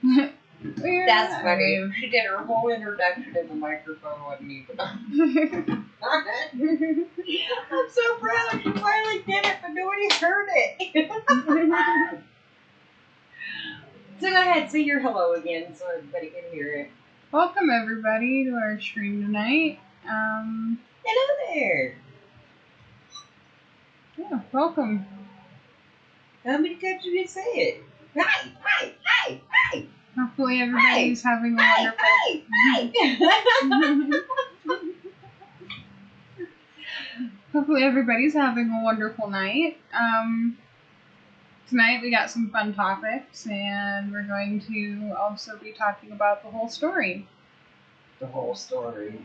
That's funny. She did her whole introduction and the microphone wasn't even on. I'm so proud she finally did it, but nobody heard it. So go ahead, say your hello again so everybody can hear it. Welcome everybody to our stream tonight. Hello there. Yeah, welcome. How many times did you say it? Hi. Hopefully everybody's having a wonderful Hopefully everybody's having a wonderful night. Tonight we got some fun topics, and we're going to also be talking about the whole story. The whole story.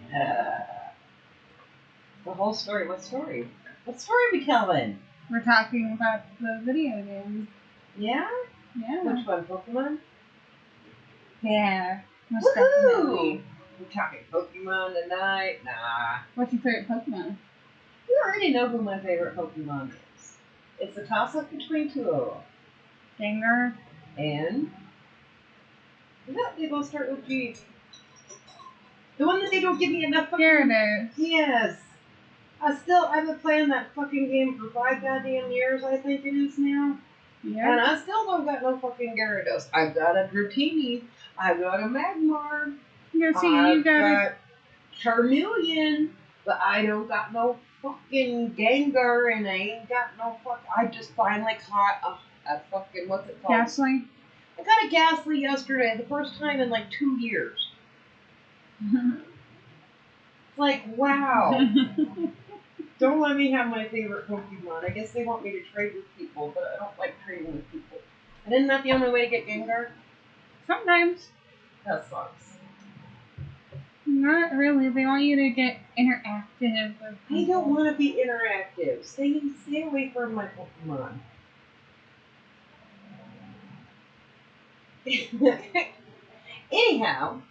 The whole story. What story? What story are we telling? We're talking about the video game. Yeah? Yeah. Which one? Pokemon? Yeah. Most Woohoo! definitely. We're talking Pokemon tonight? Nah. What's your favorite Pokemon? You already know who my favorite Pokemon is. It's a toss-up between two of them. Gengar. And? Yeah, they both start with G. The one that they don't give me enough fucking... Gyarados. Yes. I've been playing that fucking game for 5 goddamn years, I think it is now. Yeah. And I still don't got no fucking Gyarados. I've got a Dratini. I've got a Magmar. Yeah, see, I've you got Charmeleon. But I don't got no fucking Gengar, and I ain't got no fuck. I just finally caught a fucking, what's it called? Ghastly. I got a Ghastly yesterday, the first time in like 2 years. It's like, wow. Don't let me have my favorite Pokemon. I guess they want me to trade with people, but I don't like trading with people. And isn't that the only way to get Gengar? Sometimes. That sucks. Not really. They want you to get interactive with people. I don't want to be interactive. Stay away from my Pokemon. Anyhow,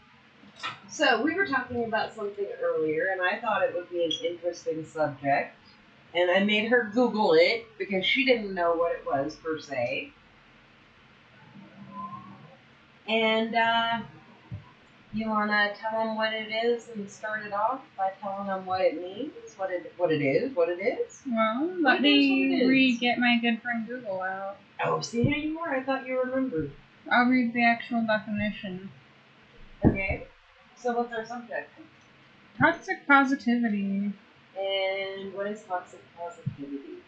so we were talking about something earlier, and I thought it would be an interesting subject. And I made her Google it because she didn't know what it was per se. And you wanna tell them what it is and start it off by telling them what it means, what it is. Well, let me get my good friend Google out. Oh, see how you were? I thought you remembered. I'll read the actual definition. Okay. So what's our subject? Toxic positivity. And what is toxic positivity?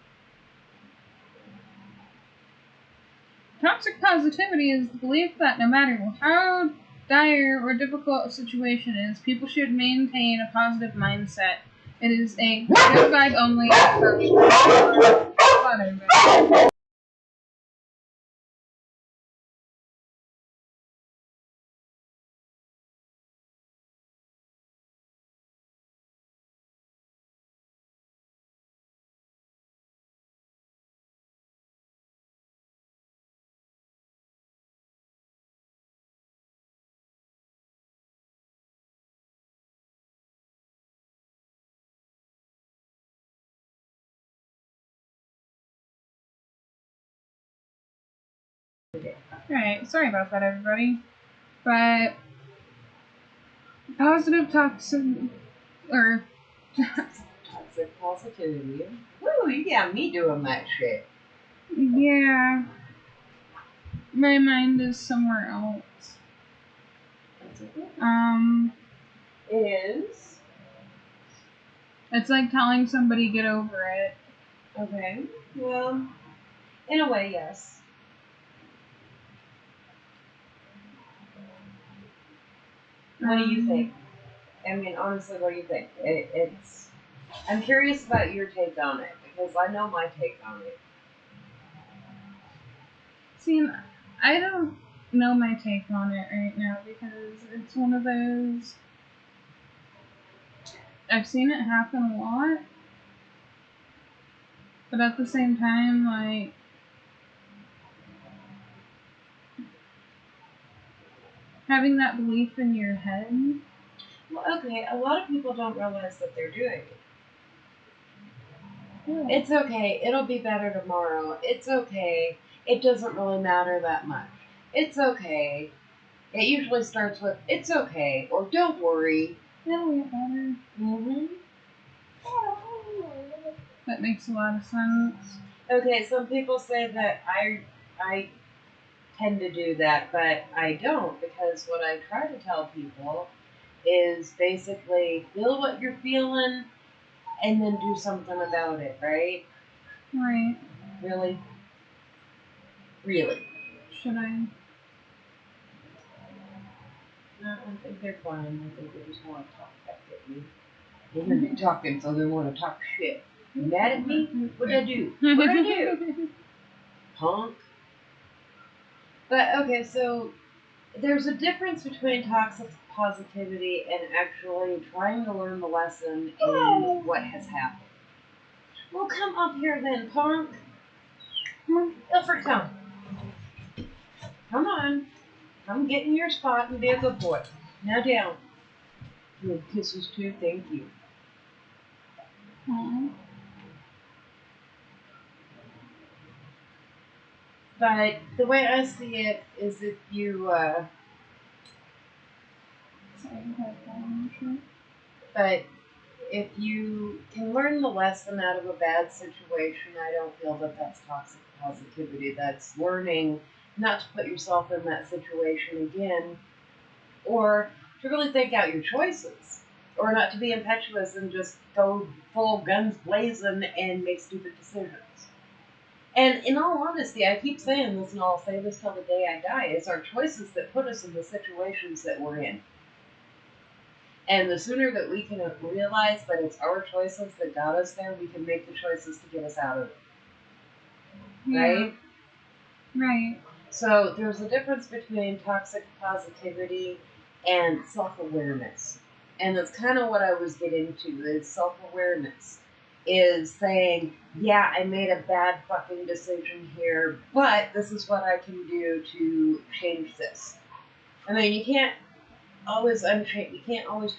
Toxic positivity is the belief that no matter how dire or difficult a situation is, people should maintain a positive mindset. It is a good vibe only approach. Alright, sorry about that, everybody. But toxic positivity. Woo, you got me doing that shit. Yeah. My mind is somewhere else. It is. It's like telling somebody get over it. Okay. Well, in a way, yes. What do you think? I mean, honestly, what do you think? I'm curious about your take on it, because I know my take on it. See, I don't know my take on it right now, because it's one of those... I've seen it happen a lot, but at the same time, like... having that belief in your head... Well, okay, a lot of people don't realize that they're doing it. Yeah. It's okay, it'll be better tomorrow. It's okay, it doesn't really matter that much. It's okay. It usually starts with, it's okay, or don't worry. It'll get better. Mm-hmm. That makes a lot of sense. Okay, some people say that I tend to do that, but I don't, because what I try to tell people is basically feel what you're feeling and then do something about it, right? Right. Really? Really? Should I? No, I think they're fine. I think they just want to talk back at me. They hear me talking, so they want to talk shit. You mad at me? What'd I do? What'd I do? Punk. But okay, so there's a difference between toxic positivity and actually trying to learn the lesson in what has happened. Well, come up here then, punk. Come on. Ilford, come. Come on. Come get in your spot and be a good boy. Now down. Good kisses too, thank you. Aw. But the way I see it is if you, Sorry, I had fallen short. but if you can learn the lesson out of a bad situation, I don't feel that that's toxic positivity. That's learning not to put yourself in that situation again, or to really think out your choices, or not to be impetuous and just go full guns blazing and make stupid decisions. And in all honesty, I keep saying this, and I'll say this till the day I die, it's our choices that put us in the situations that we're in. And the sooner that we can realize that it's our choices that got us there, we can make the choices to get us out of it. Right? Right. So there's a difference between toxic positivity and self-awareness. And that's kind of what I was getting to, is self-awareness. Is saying, yeah, I made a bad fucking decision here, but this is what I can do to change this. I mean, you can't always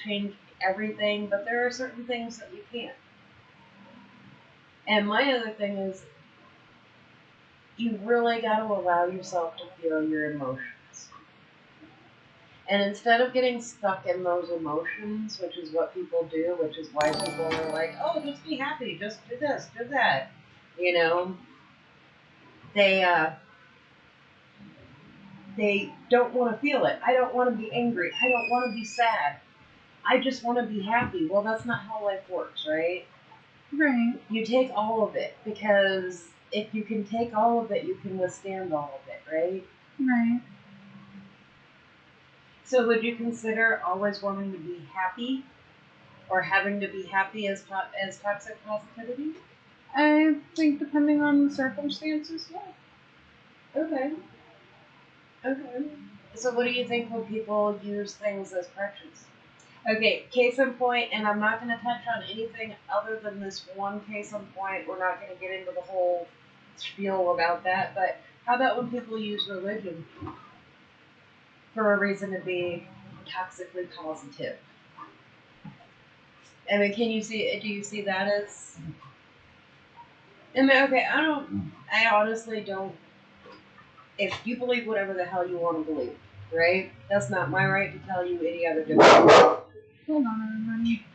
change everything, but there are certain things that you can't. And my other thing is, you really got to allow yourself to feel your emotions. And instead of getting stuck in those emotions, which is what people do, which is why people are like, oh, just be happy, just do this, do that. You know, they don't want to feel it. I don't want to be angry. I don't want to be sad. I just want to be happy. Well, that's not how life works, right? Right. You take all of it, because if you can take all of it, you can withstand all of it, right? Right. So would you consider always wanting to be happy, or having to be happy as toxic positivity? I think depending on the circumstances, yeah. Okay. Okay. So what do you think when people use things as crutches? Okay, case in point, and I'm not going to touch on anything other than this one case in point. We're not going to get into the whole spiel about that, but how about when people use religion for a reason to be toxically positive? I mean, do you see that as... I mean, okay, I honestly don't, if you believe whatever the hell you want to believe, right? That's not my right to tell you any other different. Hold on, everybody.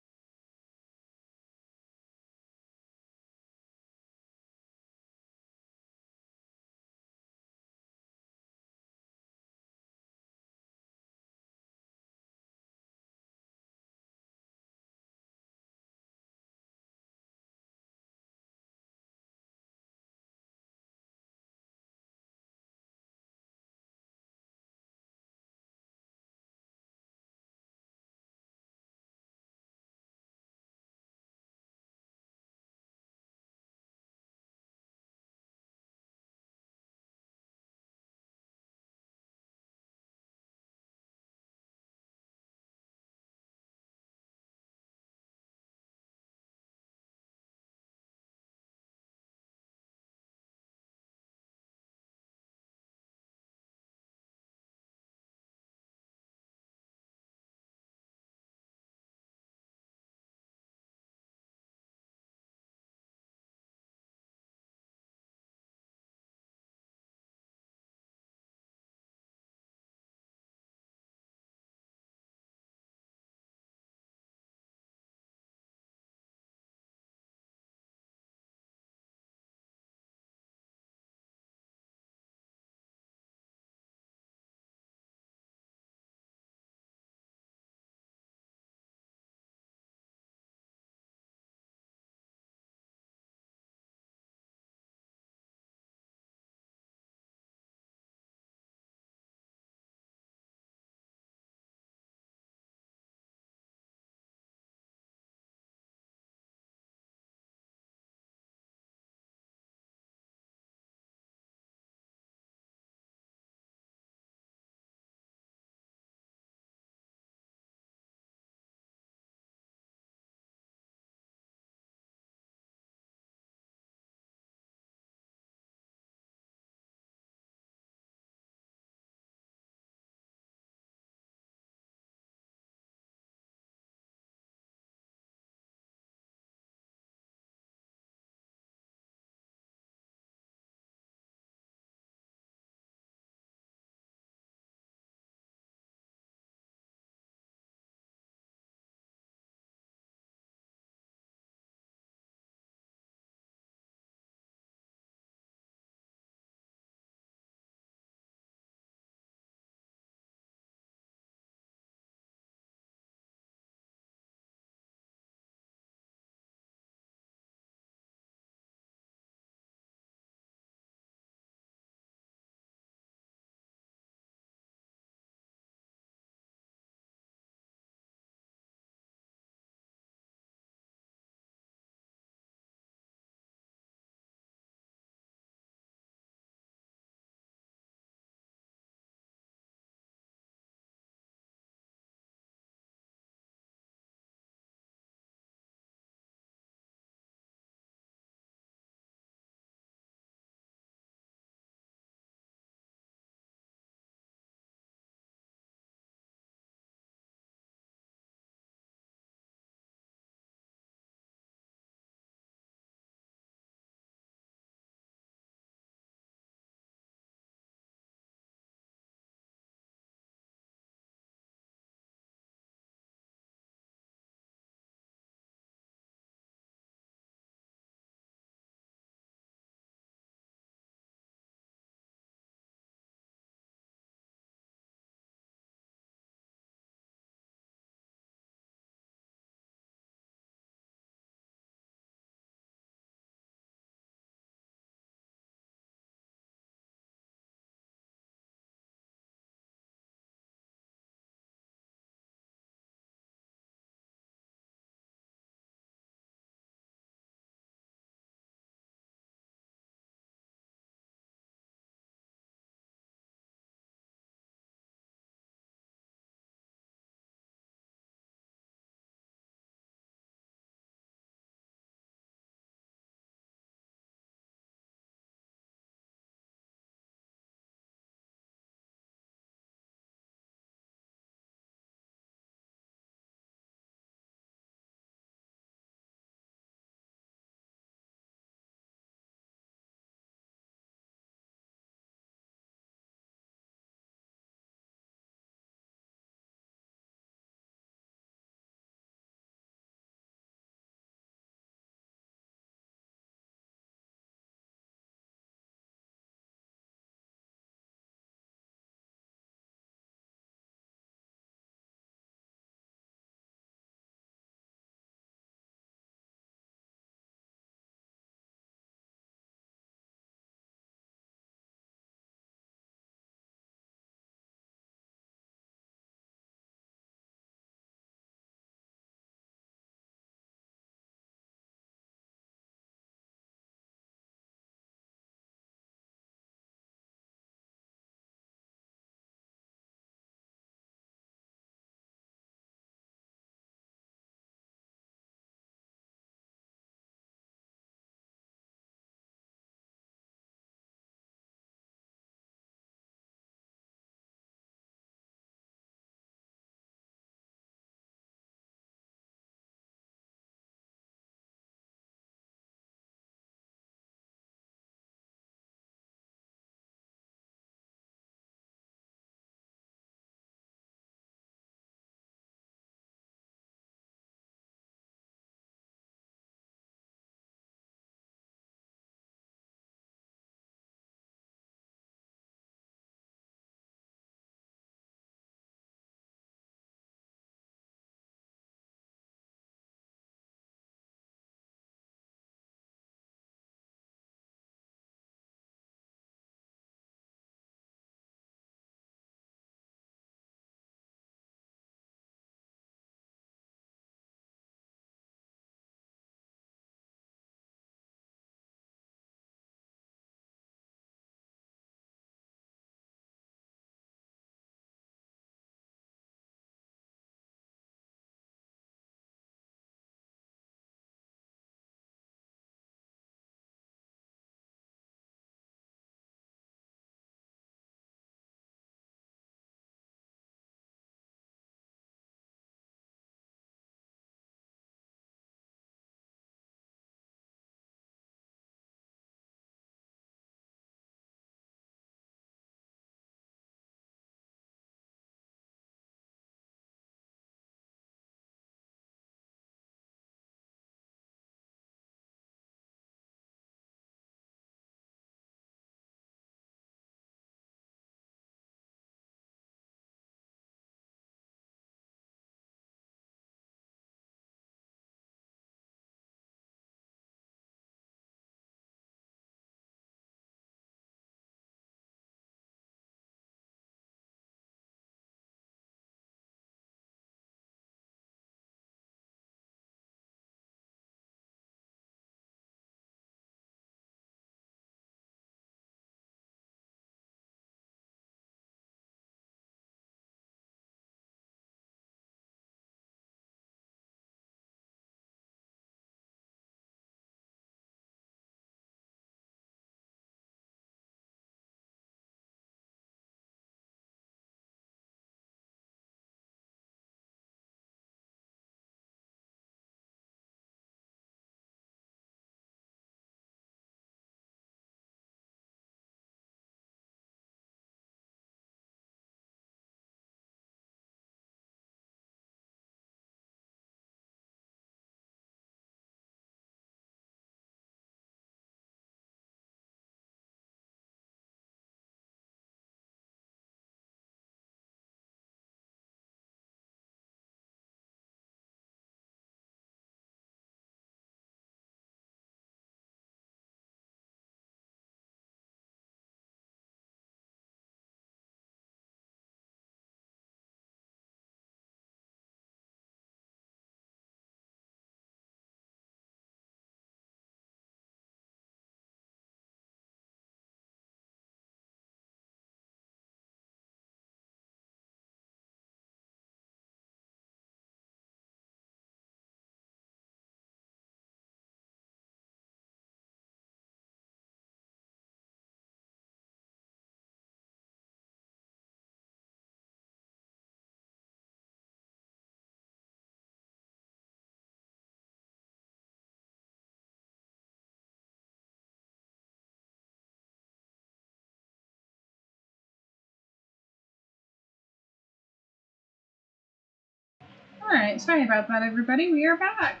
Alright, sorry about that, everybody. We are back.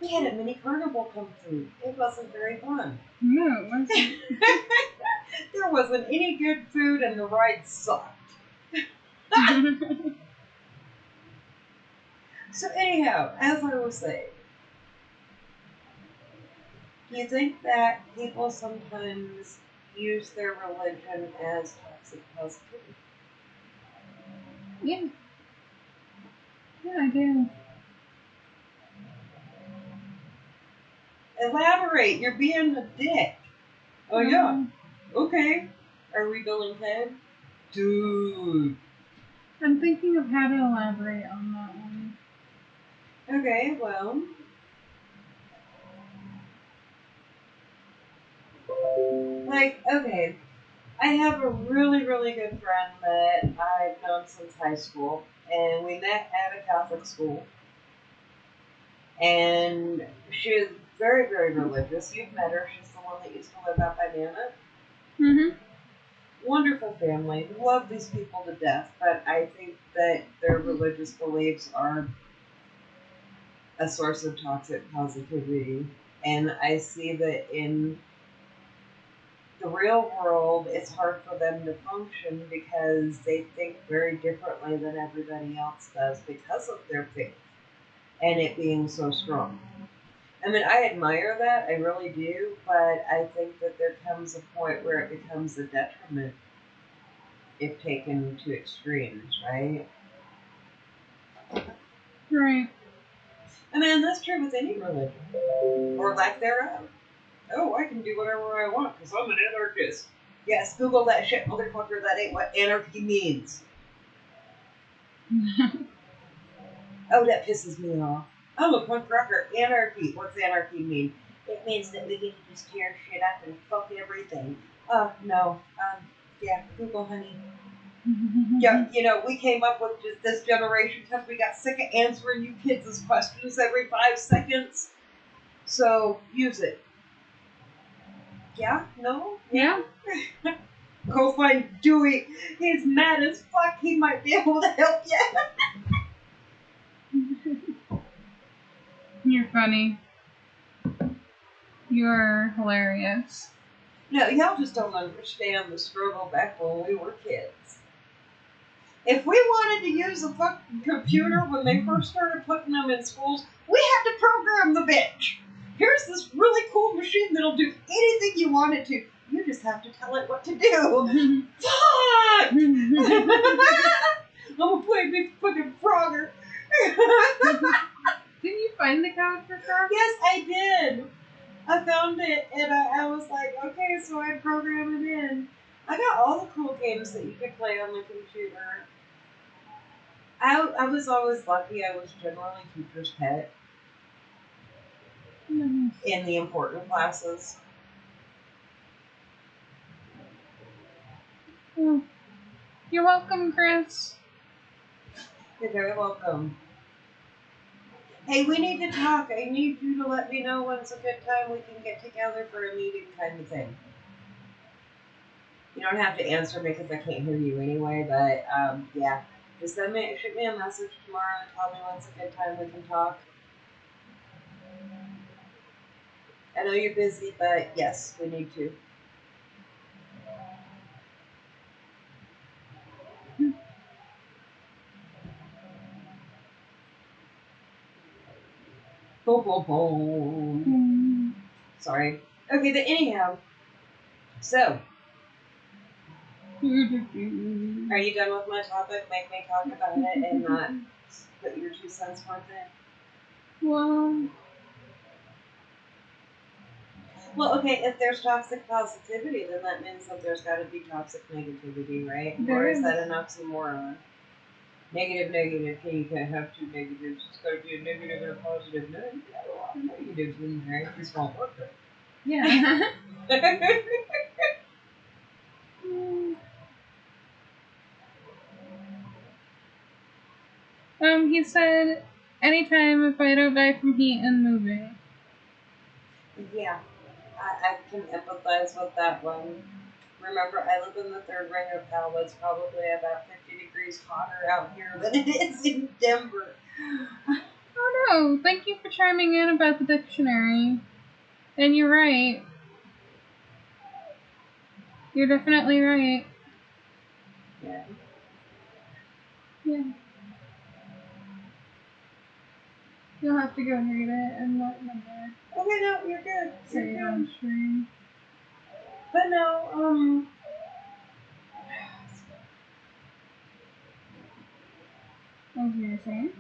We had a mini carnival come through. It wasn't very fun. No, it wasn't. There wasn't any good food and the ride sucked. So anyhow, as I was saying, do you think that people sometimes use their religion as toxic positivity? Yeah. Yeah, I do. Elaborate. You're being a dick. Oh yeah. Okay. Are we Bill and Ted? Dude. I'm thinking of how to elaborate on that one. Okay, well. Like, okay. I have a really, really good friend that I've known since high school, and we met at a Catholic school. And she is very, very religious. You've met her. She's the one that used to live out by Nana. Mm-hmm. Wonderful family. Love these people to death, but I think that their religious beliefs are a source of toxic positivity. And I see that in the real world, it's hard for them to function because they think very differently than everybody else does because of their faith and it being so strong. I mean, I admire that, I really do, but I think that there comes a point where it becomes a detriment if taken to extremes, right? Right. I mean, that's true with any religion, or lack thereof. Oh, I can do whatever I want because I'm an anarchist. Yes, Google that shit, motherfucker. That ain't what anarchy means. Oh, that pisses me off. I'm a punk rocker. Anarchy. What's anarchy mean? It means that we get to just tear shit up and fuck everything. No. Yeah, Google, honey. Yeah, you know, we came up with just this generation because we got sick of answering you kids' questions every 5 seconds. So, use it. Yeah? No? Yeah. Go find Dewey. He's mad as fuck. He might be able to help you. You're funny. You're hilarious. No, y'all just don't understand the struggle back when we were kids. If we wanted to use a fucking computer when they first started putting them in schools, we had to program the bitch. Here's this really cool machine that'll do anything you want it to. You just have to tell it what to do. Fuck! I'm gonna play this fucking Frogger. Didn't you find the code for Frog? Yes, I did. I found it and I was like, okay, so I program it in. I got all the cool games that you could play on the computer. I was always lucky. I was generally teacher's pet in the important classes. Oh. You're welcome, Chris. You're very welcome. Hey, we need to talk. I need you to let me know when it's a good time we can get together for a meeting kind of thing. You don't have to answer me because I can't hear you anyway, but yeah. Just shoot me a message tomorrow and tell me when it's a good time we can talk. I know you're busy, but yes, we need to. Boom, boom, boom. Sorry. Okay, but anyhow, so, are you done with my topic? Make me talk about it and not put your 2 cents worth in? Well, okay, if there's toxic positivity, then that means that there's got to be toxic negativity, right? Or is that an oxymoron? Negative, negative. Hey, you can't have 2 negatives. It's got to be a negative and a positive. No, you got a lot of negatives in there. It's not working. Yeah. He said, anytime if I don't die from heat and moving. Yeah, I can empathize with that one. Remember, I live in the 3rd ring of hell. It's probably about 50 degrees hotter out here than it is in Denver. Oh no, thank you for chiming in about the dictionary. And you're right. You're definitely right. Yeah. Yeah. You'll have to go read it and let me know. Okay, no, you're good. Say You're it good. on stream. But no, What was you saying?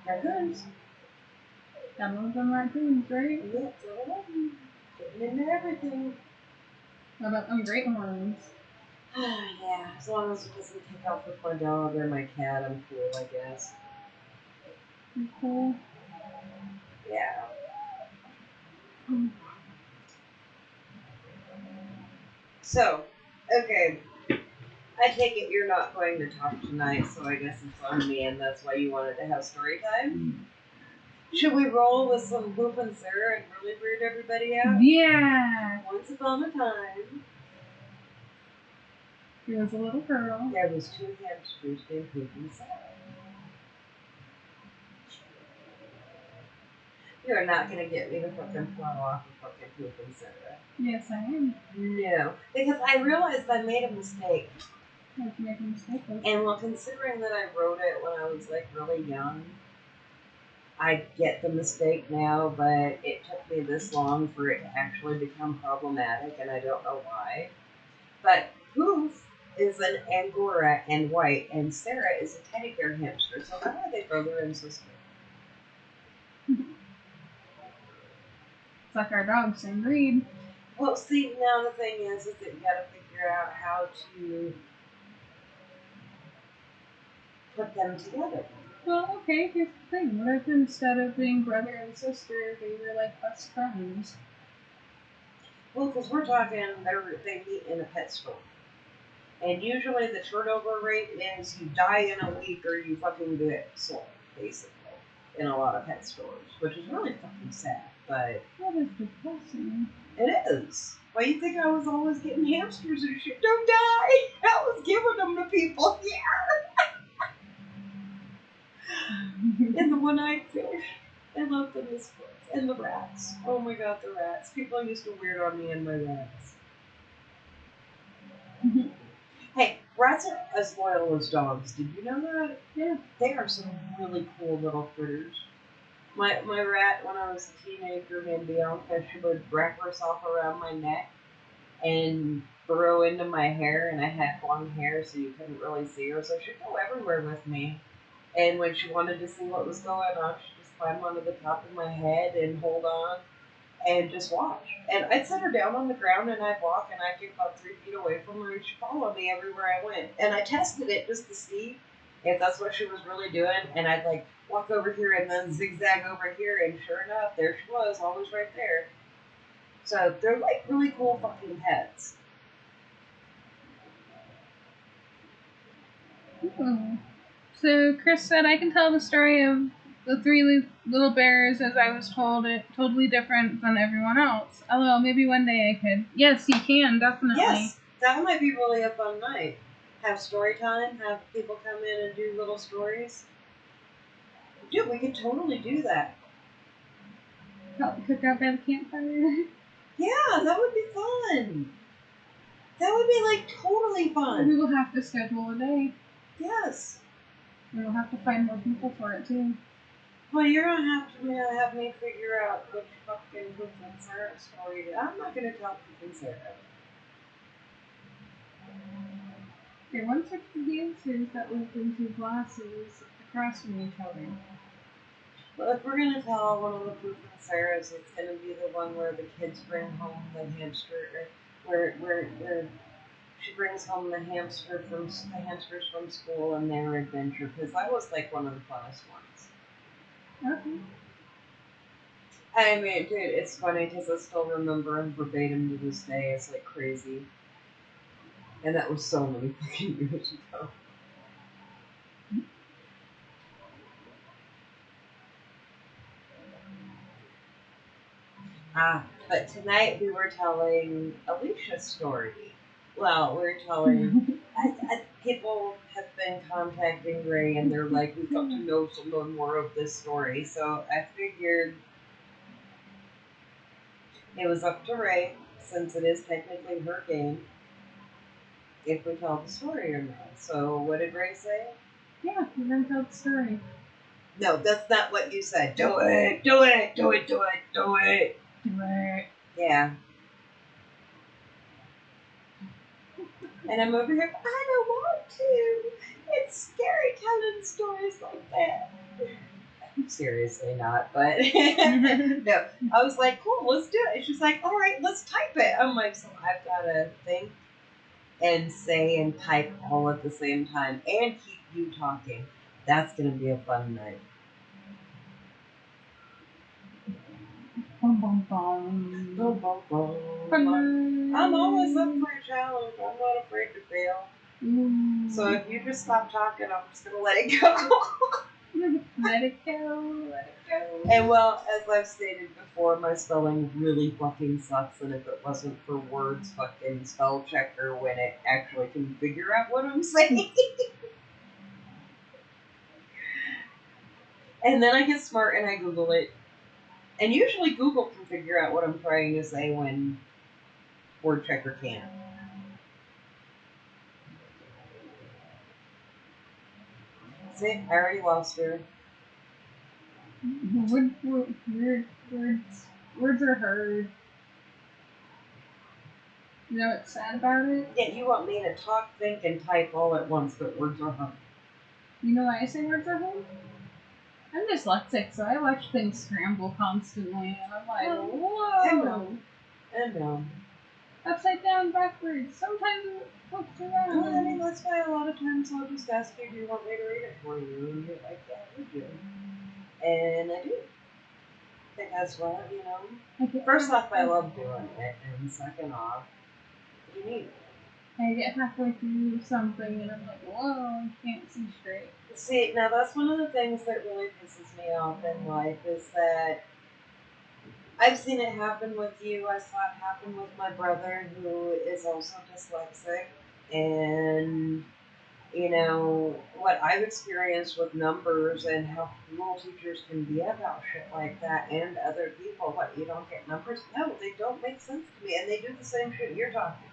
raccoons. Some of them raccoons, right? Yeah, getting into everything. What about them great horns? Yeah, as long as it doesn't take off with my dog or my cat, I'm cool, I guess. You're cool. Yeah. Hmm. So, okay. I take it you're not going to talk tonight, so I guess it's on me, and that's why you wanted to have story time? Should we roll with some Boop and Sarah and really weird everybody out? Yeah! Once upon a time, There was a little girl. there was two hamsters named Boop and Sarah. You're not gonna get me to fucking flow off of fucking Boop and Sarah. Yes, I am. No, because I realized I made a mistake. How'd you make a mistake? And well, considering that I wrote it when I was like really young, I get the mistake now, but it took me this long for it to actually become problematic, and I don't know why. But Poof is an Angora and white, and Sarah is a teddy bear hamster. So how are they brother and sister? It's like our dog, same breed. Well, see, now the thing is that you gotta figure out how to put them together. Well, okay, here's the thing. What if instead of being brother and sister, they were like best friends? Well, because we're talking, they meet in a pet store. And usually the turnover rate is you die in a week or you fucking get sold, basically, in a lot of pet stores, which is really fucking sad, but That is depressing. it is. Why you think I was always getting hamsters and shit? Don't die! I was giving them to people here! And the one-eyed fish. I love the misfits. And the rats. Oh my god, the rats. People used to weird on me and my rats. Hey, rats are as loyal as dogs. Did you know that? Yeah. They are some really cool little critters. My rat, when I was a teenager, named Bianca, she would wrap herself around my neck and burrow into my hair, and I had long hair, so you couldn't really see her. So she'd go everywhere with me. And when she wanted to see what was going on, she'd just climb onto the top of my head and hold on and just watch. And I'd set her down on the ground and I'd walk and I'd get about 3 feet away from her and she'd follow me everywhere I went. And I tested it just to see if that's what she was really doing. And I'd like walk over here and then zigzag over here, and sure enough, there she was, always right there. So they're like really cool fucking pets. Ooh. So Chris said I can tell the story of the three little bears as I was told it, totally different than everyone else. Although maybe one day I could. Yes, you can, definitely. Yes, that might be really a fun night. Have story time, have people come in and do little stories. Dude, we could totally do that. Cook out by the campfire. Yeah, that would be fun. That would be like totally fun. We will have to schedule a day. Yes. We will have to find more people for it too. Well, you're gonna have to have me figure out which fucking Poop and Sarah story. I'm not gonna tell Poop and Sarah. There once were two dancers that lived in two classes across from each other. Well, if we're gonna tell one of the Poop and Sarahs, it's gonna be the one where the kids bring home the hamster, where she brings home the hamsters from school and their adventure, because that was like one of the funnest ones. Okay. I mean, dude, it's funny because I still remember him verbatim to this day. It's like crazy. And that was so many fucking years ago. But tonight we were telling Alicia's story. Well, we were telling. people have been contacting Ray and they're like, we've got to know some more of this story. So I figured it was up to Ray, since it is technically her game, if we tell the story or not. So what did Ray say? Yeah, we're gonna tell the story. No, that's not what you said. Do it, do it, do it, do it, do it. Do it. Yeah. And I'm over here, I don't want to. It's scary telling stories like that. Seriously not, but no. I was like, cool, let's do it. And she's like, all right, let's type it. I'm like, so I've got to think and say and type all at the same time and keep you talking. That's going to be a fun night. Bum, bum, bum. Boom, boom, boom. Fun. I'm always up for a challenge. I'm not afraid to fail. Ooh. So if you just stop talking, I'm just going to let it go. Let it go, let it go. And well, as I've stated before, my spelling really fucking sucks, and if it wasn't for Word's fucking spell checker when it actually can figure out what I'm saying. And then I get smart and I Google it. And usually Google can figure out what I'm trying to say when Word checker can't. See, I already lost her. Words are heard. You know what's sad about it? Yeah, you want me to talk, think, and type all at once, but words are hard. You know why I say words are heard? I'm dyslexic, so I watch things scramble constantly, and I'm like, whoa! I know. Upside down, backwards. Sometimes it flips around. Well, I mean, that's why a lot of times I'll just ask you, do you want me to read it for you? And you're like, yeah, we do. And I do. Because, well, you know, first off, I love doing it, and second off, you need it. I get halfway through something, and I'm like, whoa, I can't see straight. See, now that's one of the things that really pisses me off in life is that I've seen it happen with you. I saw it happen with my brother, who is also dyslexic, and you know, what I've experienced with numbers and how cruel teachers can be about shit like that and other people. What, you don't get numbers? No, they don't make sense to me. And they do the same shit you're talking.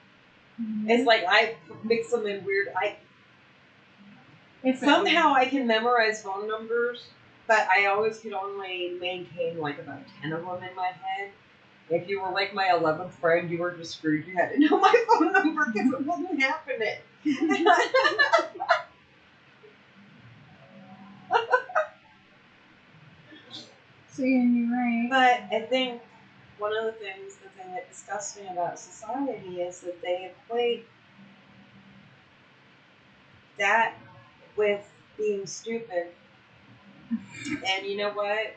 Mm-hmm. It's like I mix them in weird. Somehow I can memorize phone numbers, but I always could only maintain like about 10 of them in my head. If you were like my 11th friend, you were just screwed. You had to know my phone number because it wasn't happening. Seeing you right. But I think one of the things, the thing that disgusts me about society is that they equate that with being stupid. And you know what?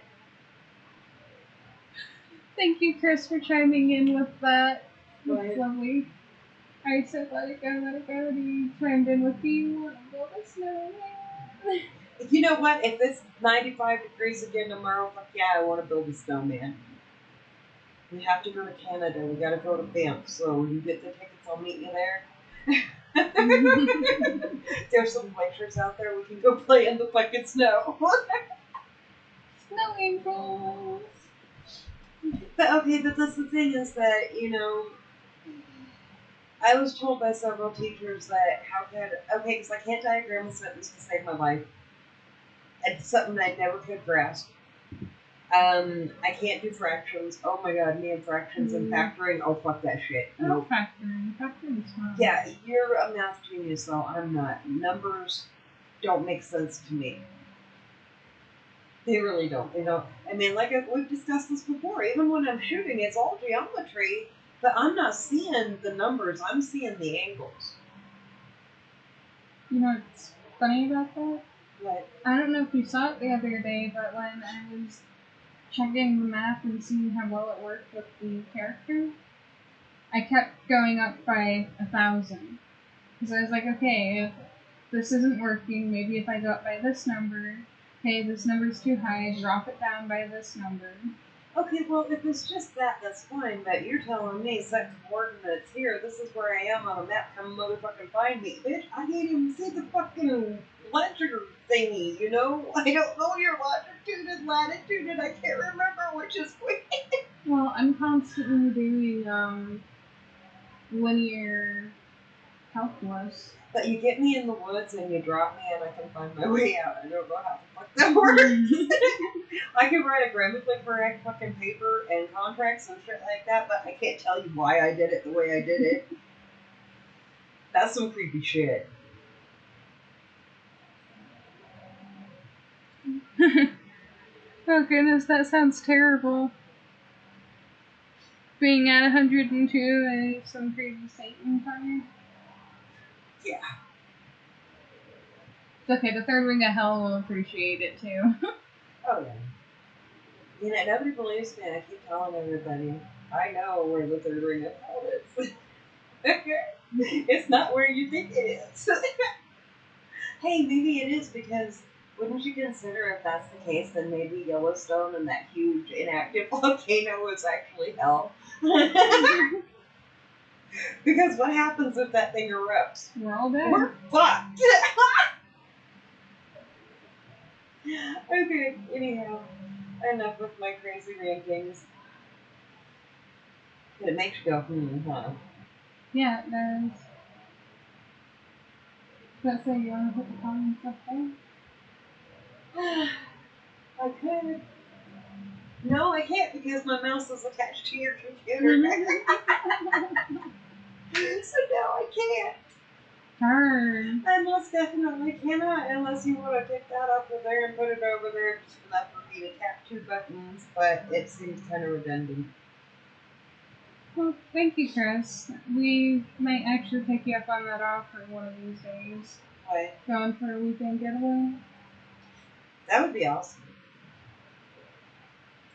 Thank you, Chris, for chiming in with that. That's Right. lovely. I said, let it go, and you chimed in with, do you want to build a snowman? You know what? If it's 95 degrees again tomorrow, fuck yeah, I want to build a snowman. We have to go to Canada. We got to go to Banff. So you get the tickets, I'll meet you there. There's some glaciers out there. We can go play in the fucking snow. Snow angels. But okay, but that's the thing is that, you know, I was told by several teachers that because I can't diagram a sentence to save my life. It's something I never could grasp. I can't do fractions. Oh my god, me and fractions and factoring. Oh, fuck that shit. No. Factoring's fine. Yeah, you're a math genius, though. I'm not. Numbers don't make sense to me. They really don't. They don't. I mean, like we've discussed this before. Even when I'm shooting, it's all geometry, but I'm not seeing the numbers. I'm seeing the angles. You know what's funny about that? What? I don't know if you saw it the other day, but when I was checking the math and seeing how well it worked with the character, I kept going up by 1,000. Because I was like, okay, if this isn't working, maybe if I go up by this number, okay, this number's too high, drop it down by this number. Okay, well, if it's just that, that's fine, but you're telling me set coordinates here, this is where I am on a map, come motherfucking find me. Bitch, I can't even see the fucking ledger thingy, you know? I don't know your longitude and latitude, and I can't remember which is which. Well, I'm constantly doing linear calculus. But you get me in the woods and you drop me and I can find my way out. I don't know how the fuck that works. I can write a grammatically correct fucking paper and contracts and shit like that, but I can't tell you why I did it the way I did it. That's some creepy shit. Oh goodness, that sounds terrible. Being at 102 and some crazy Satan fire. Yeah. It's okay, the third ring of hell will appreciate it too. Oh yeah. You know, nobody believes me. I keep telling everybody. I know where the third ring of hell is. It's not where you think it is. Hey, maybe it is because wouldn't you consider if that's the case, then maybe Yellowstone and that huge inactive volcano is actually hell? Because what happens if that thing erupts? We're all dead. We're fucked. Okay, anyhow, enough with my crazy rantings. But it makes you go, huh? Yeah, it does. Let's say you want to put the comments up there. I could. No, I can't because my mouse is attached to your computer. So no, I can't. Turn. I most definitely cannot unless you want to pick that up over there and put it over there just enough for me to tap 2 buttons, but it seems kind of redundant. Well, thank you, Chris. We might actually take you up on that offer one of these days. What? Going for a weekend getaway. That would be awesome.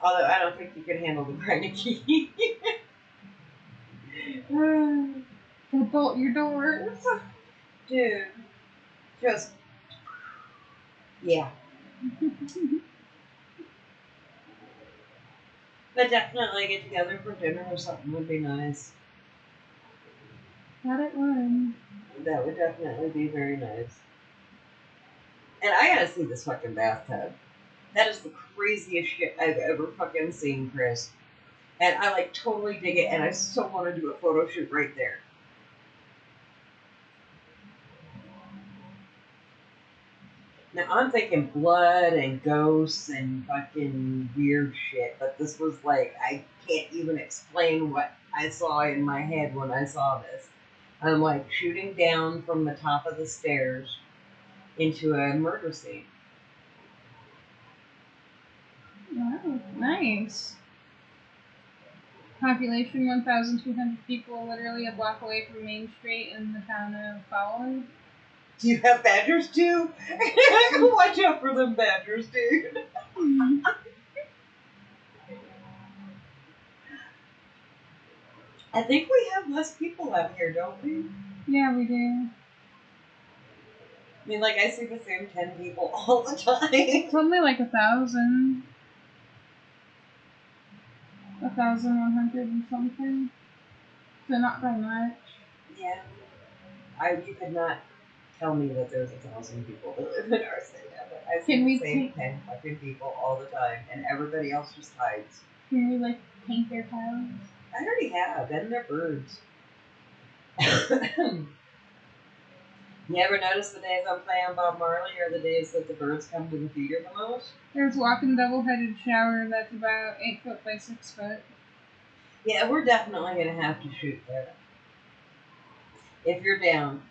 Although I don't think you could handle the grinding key. To bolt your doors. Dude, just yeah. But definitely get together for dinner or something would be nice. That it would. That would definitely be very nice. And I gotta see this fucking bathtub. That is the craziest shit I've ever fucking seen, Chris. And I like totally dig it, and I so want to do a photo shoot right there. Now I'm thinking blood and ghosts and fucking weird shit, but this was like, I can't even explain what I saw in my head when I saw this. I'm like shooting down from the top of the stairs into a murder scene. Wow, nice. Population 1,200 people, literally a block away from Main Street in the town of Fowler. Do you have badgers too? Watch out for them badgers, dude. I think we have less people out here, don't we? Yeah, we do. I mean, like, I see the same 10 people all the time. It's only like 1,000. 1,100 and something. So not by much. Yeah. You could not tell me that there's 1,000 people that live in our city. I see the same 10 fucking people all the time, and everybody else just hides. Can we, like, paint their towns? I already have, and they're birds. You ever notice the days I'm playing Bob Marley are the days that the birds come to the theater the most? There's walking double-headed shower that's about 8 foot by 6 foot. Yeah, we're definitely going to have to shoot there. If you're down.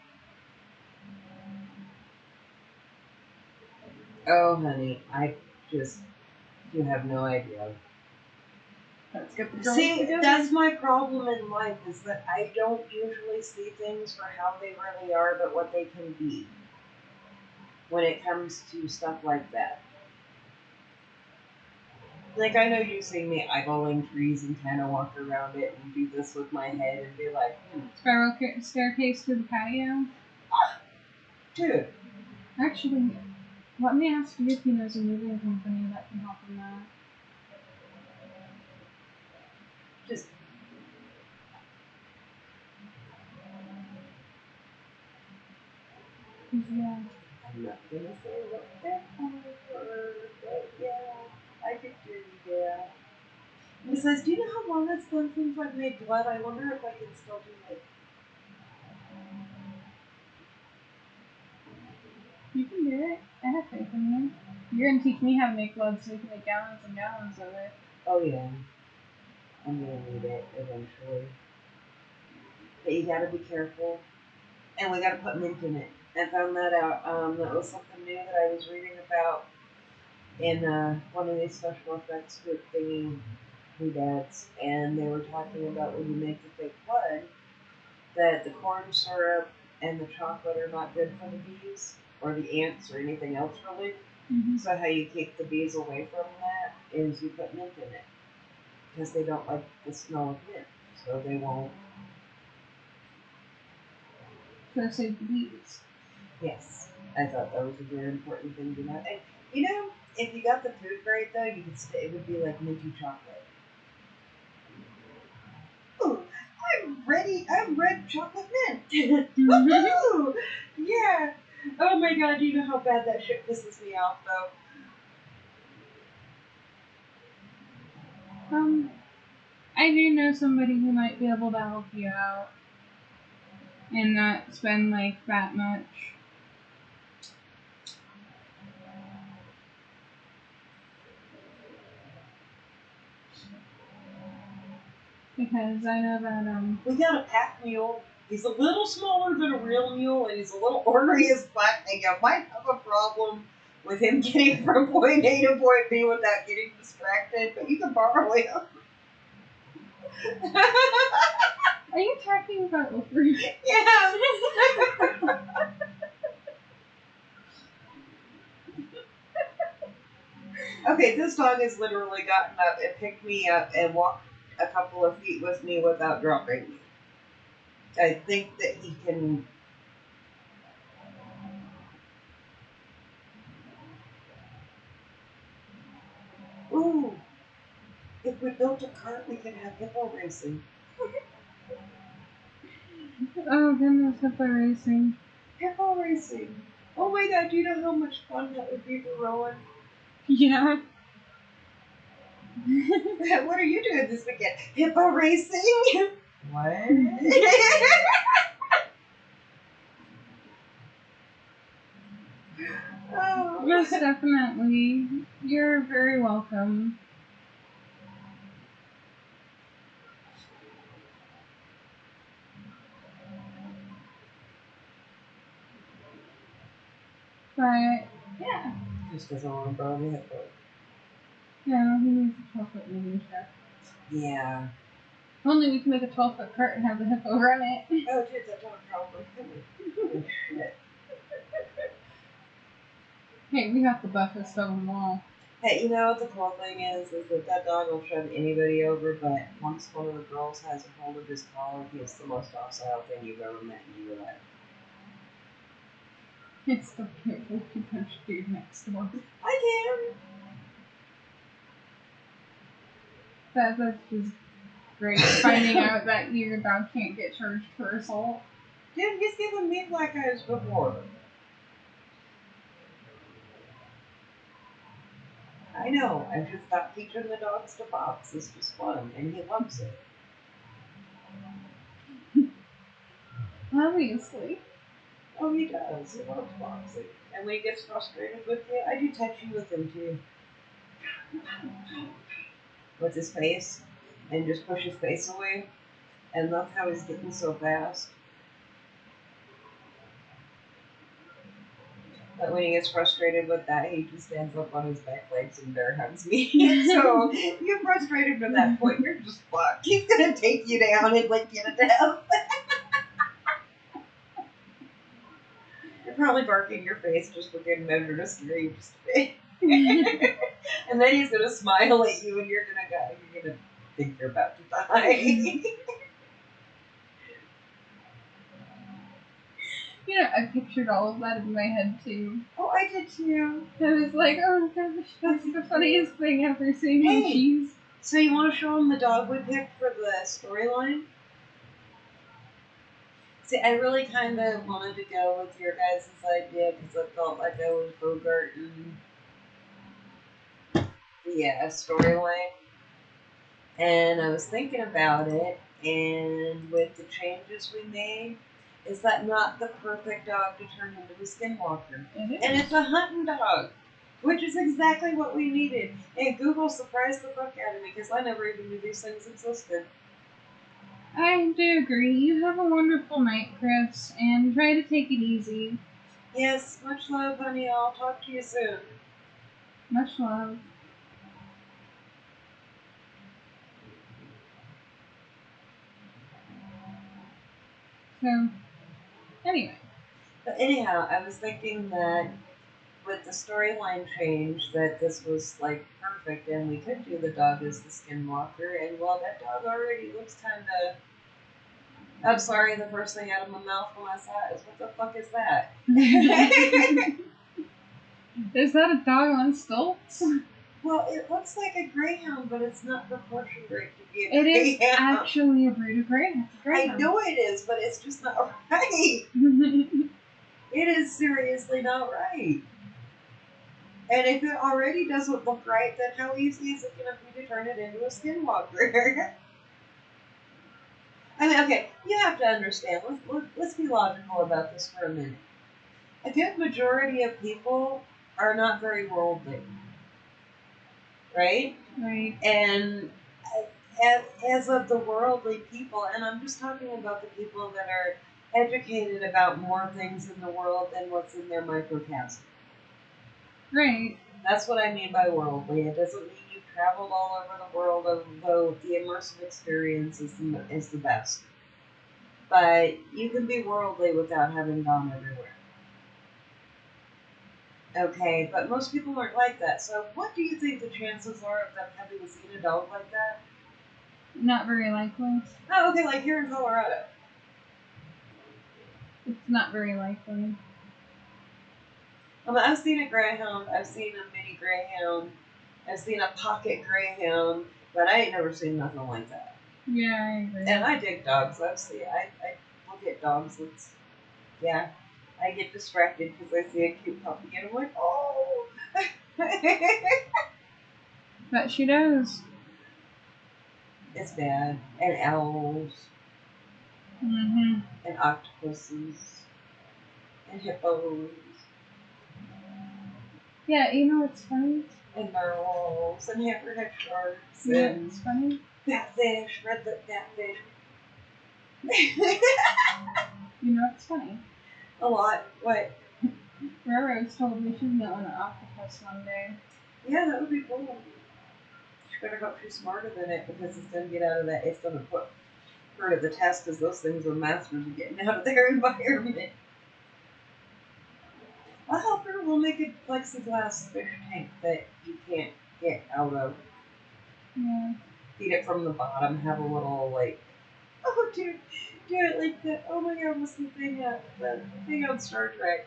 Oh, honey, you have no idea. Let's get the girls See, together. that's my problem in life, is that I don't usually see things for how they really are, but what they can be. When it comes to stuff like that. Like, I know you see me eyeballing trees and kind of walk around it and do this with my head and be like, Spiral staircase to the patio. Dude. Actually, let me ask you if he knows a moving company that can help him out. Just Yeah. I'm not gonna say what that word, but yeah, I could do that. Besides, do you know how long it's been since I've made blood? I wonder if I can still do it. You can do it. I have faith in you. You're gonna teach me how to make blood so we can make gallons and gallons of it. Oh yeah, I'm gonna need it eventually. But you gotta be careful, and we gotta put mint in it. I found that out. That was something new that I was reading about in one of these special effects group thingy doodads, and they were talking about when you make the fake blood, that the corn syrup and the chocolate are not good for the bees or the ants or anything else really. Mm-hmm. So how you keep the bees away from that is you put mint in it because they don't like the smell of mint, so they won't. So save the bees. Yes, I thought that was a very important thing to know. And you know, if you got the food grade though, you could it would be like minty chocolate. Ooh, I'm ready. I'm red chocolate mint. Woohoo! Yeah. Oh my god, you know how bad that shit pisses me off though. I do know somebody who might be able to help you out and not spend like that much. Because I know that We got a pack mule. He's a little smaller than a real mule, and he's a little ornery as fuck. And you might have a problem with him getting from point A to point B without getting distracted, but you can borrow him. Are you talking about Wolverine? Yeah. Okay, this dog has literally gotten up and picked me up and walked a couple of feet with me without dropping me. I think that he can. Ooh, if we built a cart, we could have hippo racing. Oh goodness, hippo racing. Hippo racing. Oh my god, do you know how much fun that would be for Rowan? Yeah. What are you doing this weekend? Hippo racing? What? Oh. Most definitely. You're very welcome. But yeah. Just doesn't want to borrow the hippo. Yeah, he needs a 12-foot moving truck. Yeah. Only we can make a 12-foot cart and have the hippo run it. Oh, dude, that dog probably could. Holy shit. Hey, we got the buffest of them all. Hey, you know what the cool thing is that dog will shove anybody over, but once one of the girls has a hold of his collar, he is the most docile thing you've ever met in your life. I still can't believe you punched dude next door. I can. That's just great. Finding out that your dog can't get charged for assault. Dude, he's given me black eyes before. I know. I just thought teaching the dogs to box is just fun, and he loves it. Obviously. Oh, he does. He loves boxing. And when he gets frustrated with you, I do touchy with him too. With his face. And just push his face away. And that's how he's getting so fast. But when he gets frustrated with that, he just stands up on his back legs and bear hugs me. So, you get frustrated to that point, you're just fucked. He's gonna take you down and, like, get a death. You're probably barking in your face just for good measure to scare you just a bit. And then he's gonna smile at you and you're gonna think you're about to die. You know, I pictured all of that in my head too. Oh, I did too. I was like, oh gosh, that's the funniest thing ever, seeing Hey. cheese. So you want to show them the dog we picked for the storyline? See, I really kind of wanted to go with your guys' idea because I felt like I was Bogarting the storyline. And I was thinking about it, and with the changes we made, is that not the perfect dog to turn into a skinwalker? And it's a hunting dog, which is exactly what we needed. And Google surprised the fuck out of me because I never even knew these things existed. I do agree. You have a wonderful night, Chris, and try to take it easy. Yes, much love, honey. I'll talk to you soon. Much love. So, anyway. But anyhow, I was thinking that with the storyline change, that this was like perfect, and we could do the dog as the skinwalker. And well, that dog already looks kind of. I'm sorry, the first thing out of my mouth when I saw it is, what the fuck is that? Is that a dog on stilts? Well, it looks like a greyhound, but it's not proportioned right to be a It is greyhound. actually a breed of greyhound. I know it is, but it's just not right. It is seriously not right. And if it already doesn't look right, then how easy is it going to be to turn it into a skinwalker? I mean, okay, you have to understand. Let's be logical about this for a minute. A good majority of people are not very worldly, right? Right. And as of the worldly people, and I'm just talking about the people that are educated about more things in the world than what's in their microcosm. Right. That's what I mean by worldly. It doesn't mean you've traveled all over the world, although the immersive experience is the best. But you can be worldly without having gone everywhere. Okay, but most people aren't like that. So what do you think the chances are of them having seen a dog like that? Not very likely. Oh, okay, like here in Colorado. It's not very likely. I've seen a greyhound, I've seen a mini greyhound, I've seen a pocket greyhound, but I ain't never seen nothing like that. Yeah, I agree. And I dig dogs. I look at dogs. I get distracted because I see a cute puppy and I'm like, oh. But she does. It's bad. And owls. Mm-hmm. And octopuses. And hippos. Yeah, you know what's funny? And narwhals. And hammerhead sharks. Yeah, And it's funny. catfish. Red-lip catfish. You know what's funny? A lot. What? Rose told me she's gonna own an octopus one day. Yeah, that would be cool. She better hope she's smarter than it because it's gonna get out of that. It's gonna put her to the test because those things are masters of getting out of their environment. I'll help her. We'll make a plexiglass fish tank that you can't get out of. Yeah. Feed it from the bottom. Have a little oh dude, do it like that. Oh my god, what's the thing on Star Trek?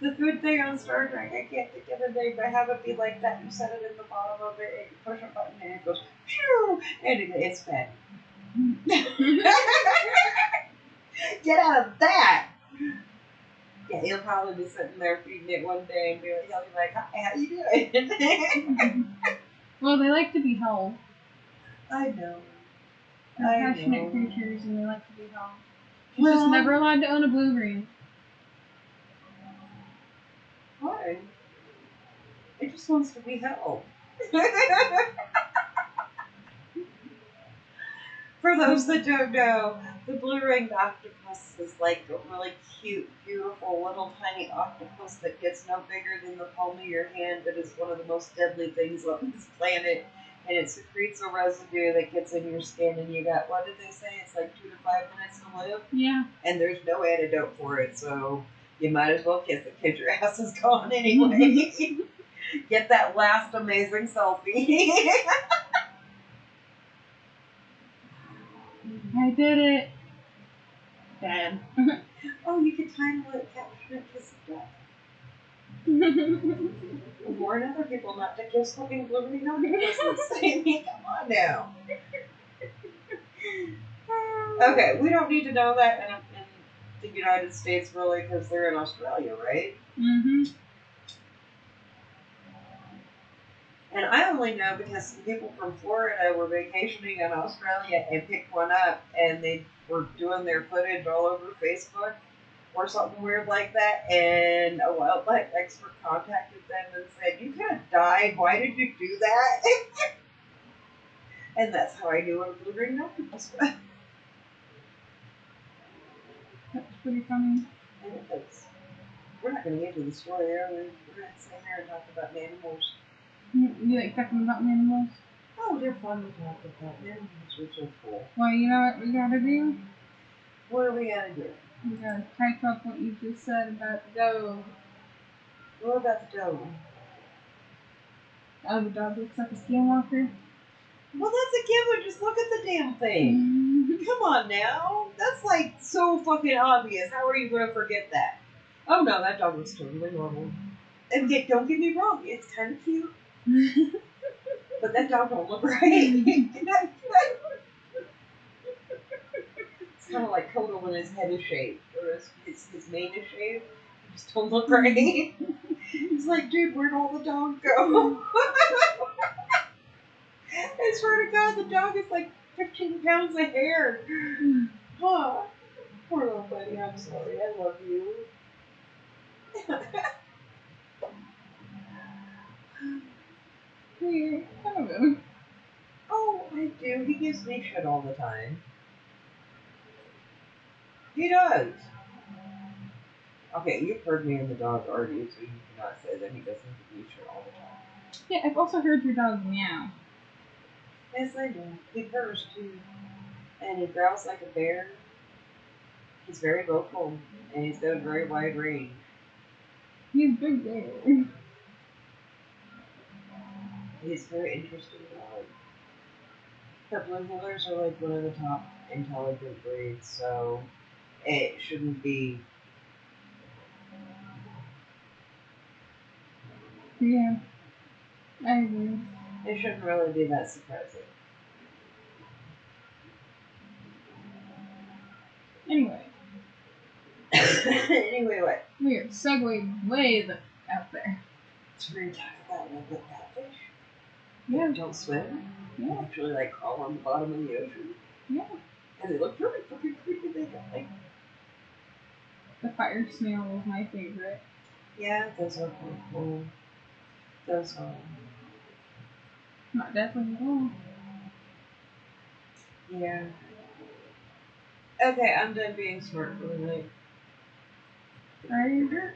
The food thing on Star Trek. I can't think of the name, but have it be like that. You set it in the bottom of it, and you push a button, and it goes phew, and it's fed. Get out of that! Yeah, he'll probably be sitting there feeding it one day and he'll be like, hi, how you doing? Well, they like to be held. I know. They're passionate creatures and they like to be held. She's Well, just never allowed to own a blue-green. Why? It just wants to be held. For those that don't know, the blue-ringed octopus is like a really cute, beautiful little tiny octopus that gets no bigger than the palm of your hand, but is one of the most deadly things on this planet. And it secretes a residue that gets in your skin, and you got, what did they say? It's like 2 to 5 minutes to live? Yeah. And there's no antidote for it, so you might as well kiss it because your ass is gone anyway. Get that last amazing selfie. I did it. Dad. Oh, you could title it Capture Kiss of Death. Warn other people not to kiss fucking Liberty Notifications. I mean, come on now. Okay, we don't need to know that in the United States, really, because they're in Australia, right? Mm-hmm. And I only know because some people from Florida were vacationing in Australia and picked one up, and they were doing their footage all over Facebook or something weird like that. And a wildlife expert contacted them and said, "You could have died. Why did you do that?" And that's how I knew what a blue ring nose was. That's pretty funny. And it is. We're not going to get into the story, are we? We're going to sit here and talk about animals. You like talking about animals? Oh, they're fun to talk about. Animals are so cool. Well, you know what we gotta do? What are we going to do? We gotta type up what you just said about the dog. What about the dog? Oh, the dog looks like a skinwalker. Well, that's a given. Just look at the damn thing. Come on now. That's like so fucking obvious. How are you going to forget that? Oh no, that dog looks totally normal. And yet, don't get me wrong, it's kind of cute. But that dog don't look right. It's kind of like Kodo when his head is shaved, or his mane is shaved. He just don't look right. It's like, dude, where'd all the dog go? I swear to God, the dog is like 15 pounds of hair. Oh, poor little buddy, I'm sorry. I love you. Weird. I don't know. Oh, I do. He gives me shit all the time. He does. Okay, you've heard me and the dog argue, so you cannot say that he doesn't give me shit all the time. Yeah, I've also heard your dog meow. Yes, I do. He purrs too. And he growls like a bear. He's very vocal, and he's got a very wide range. He's big there. He's a very interesting dog. The blue heelers are like one of the top intelligent breeds, so it shouldn't be. Yeah, I agree. It shouldn't really be that surprising. Anyway, Anyway, what? we are segueing way out there. So we're gonna talk about like the catfish. Yeah. They don't swim. They Yeah. actually like crawl on the bottom of the ocean. Yeah. And they look really fucking creepy. They got like. The fire snail was my favorite. Yeah, those are pretty cool. Those are. Not definitely at all. Yeah. Okay, I'm done being smart for the night. Are you?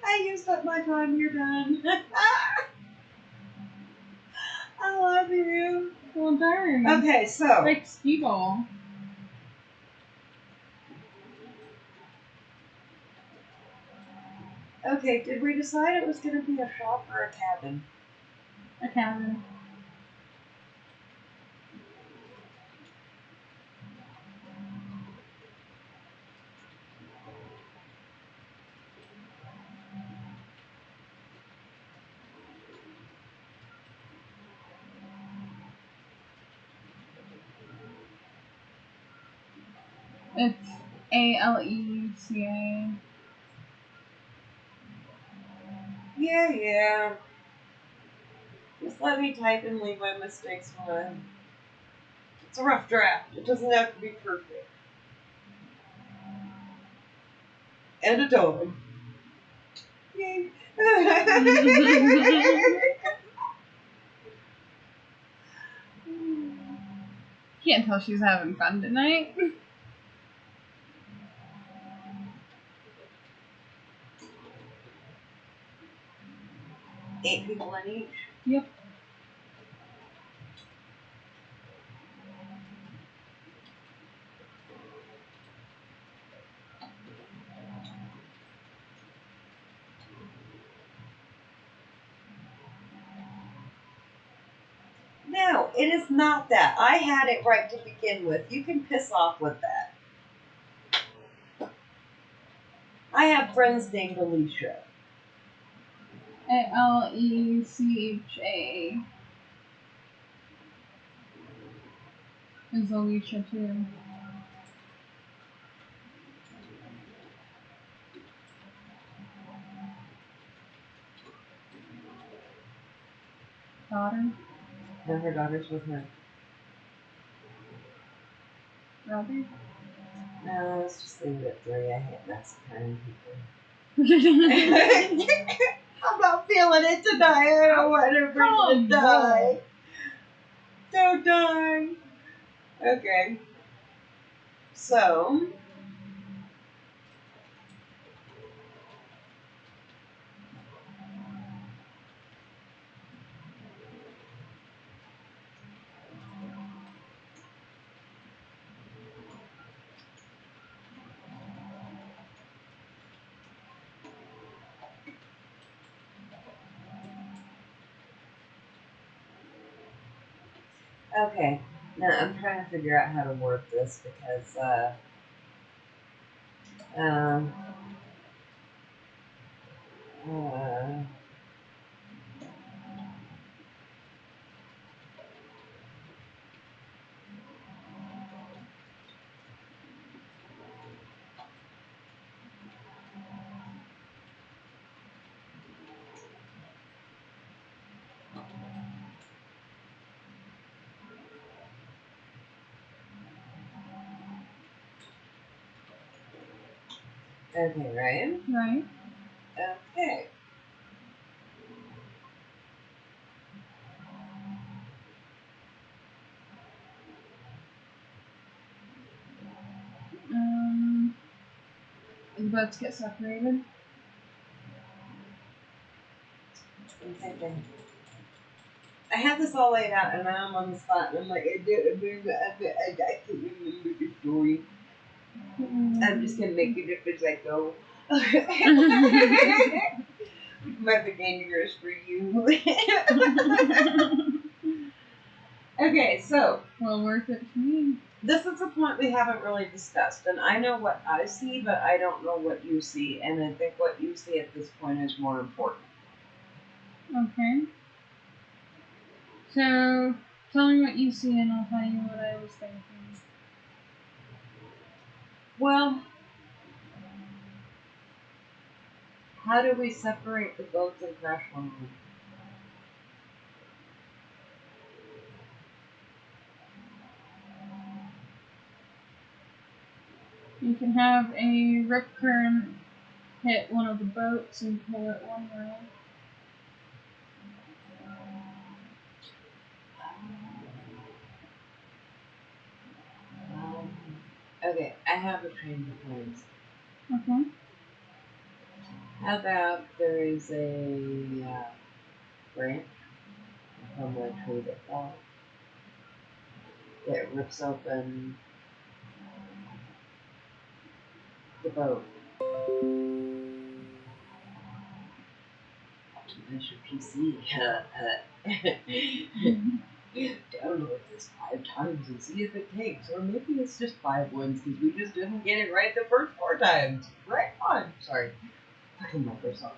I used up my time. You're done. I love you. Well, darn. Okay, so. Like skee ball. Okay, did we decide it was going to be a shop or a cabin? A cabin. It's Aleca. Yeah. Just let me type and leave my mistakes behind. It's a rough draft. It doesn't have to be perfect. And a dog. Yay. Can't tell she's having fun tonight. 8 people in each. Yep. No, it is not that. I had it right to begin with. You can piss off with that. I have friends named Alicia. Alecha is Alicia too. Daughter, No, her daughter's with her. brother. No, let's just leave it at 3. I hate Mexican people. I'm not feeling it tonight. I don't want everybody to die. Don't die. Okay. So. Okay. Now I'm trying to figure out how to work this because, um, uh, okay, right? Right. Okay. The boats get separated. I'm thinking. I have this all laid out, and now I'm on the spot, and I'm like, I can't remember the story. I'm just gonna make it up as I go. Might be dangerous for you. Okay, so Well, worth it for me. this is a point we haven't really discussed, and I know what I see, but I don't know what you see, and I think what you see at this point is more important. Okay. So, tell me what you see, and I'll tell you what I was thinking. Well, how do we separate the boats and crash land? You can have a rip current hit one of the boats and pull it one way. Okay, I have a train of plans. Okay. How about there is a branch from a tree that falls that rips open the boat. Optimize your PC. Download this 5 times and see if it takes. Or maybe it's just 5 ones because we just didn't get it right the first 4 times. Right on. Sorry. Fucking Microsoft.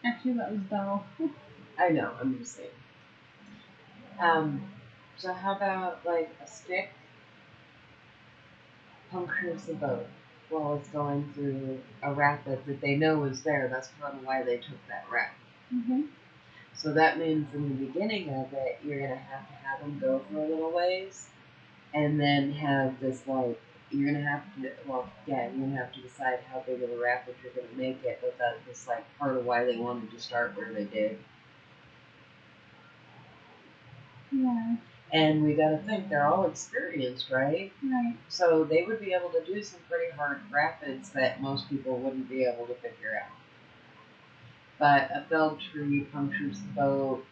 Actually, that was Belle. I know, I'm just saying. So how about like a stick punctures the boat while it's going through a rapid that they know is there. That's part of why they took that route. Mm-hmm. So that means in the beginning of it, you're gonna have them go for a little ways, and then have this like you're gonna have to you're gonna have to decide how big of a rapid you're gonna make it. But that's like part of why they wanted to start where they did. Yeah. And we gotta think they're all experienced, right? Right. So they would be able to do some pretty hard rapids that most people wouldn't be able to figure out. But a felled tree punctures the boat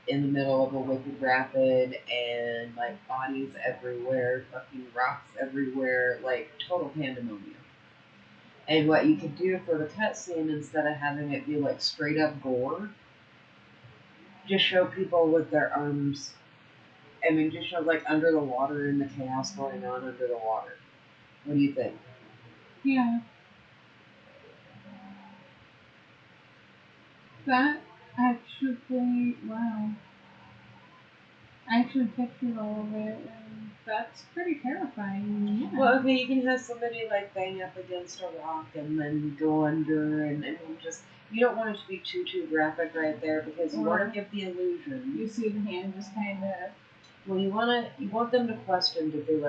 in the middle of a wicked rapid, and like bodies everywhere, fucking rocks everywhere, like total pandemonium. And what you could do for the cutscene, instead of having it be like straight up gore, just show people with their arms. I mean, just show like under the water and the chaos going on under the water. What do you think? Yeah. That actually, wow. I actually pictured all of it, and that's pretty terrifying. Yeah. Well, okay, you can have somebody like bang up against a rock and then go under, and just you don't want it to be too graphic right there because you want Or to give the illusion. you see the hand just kind of. Well, you want them to question did they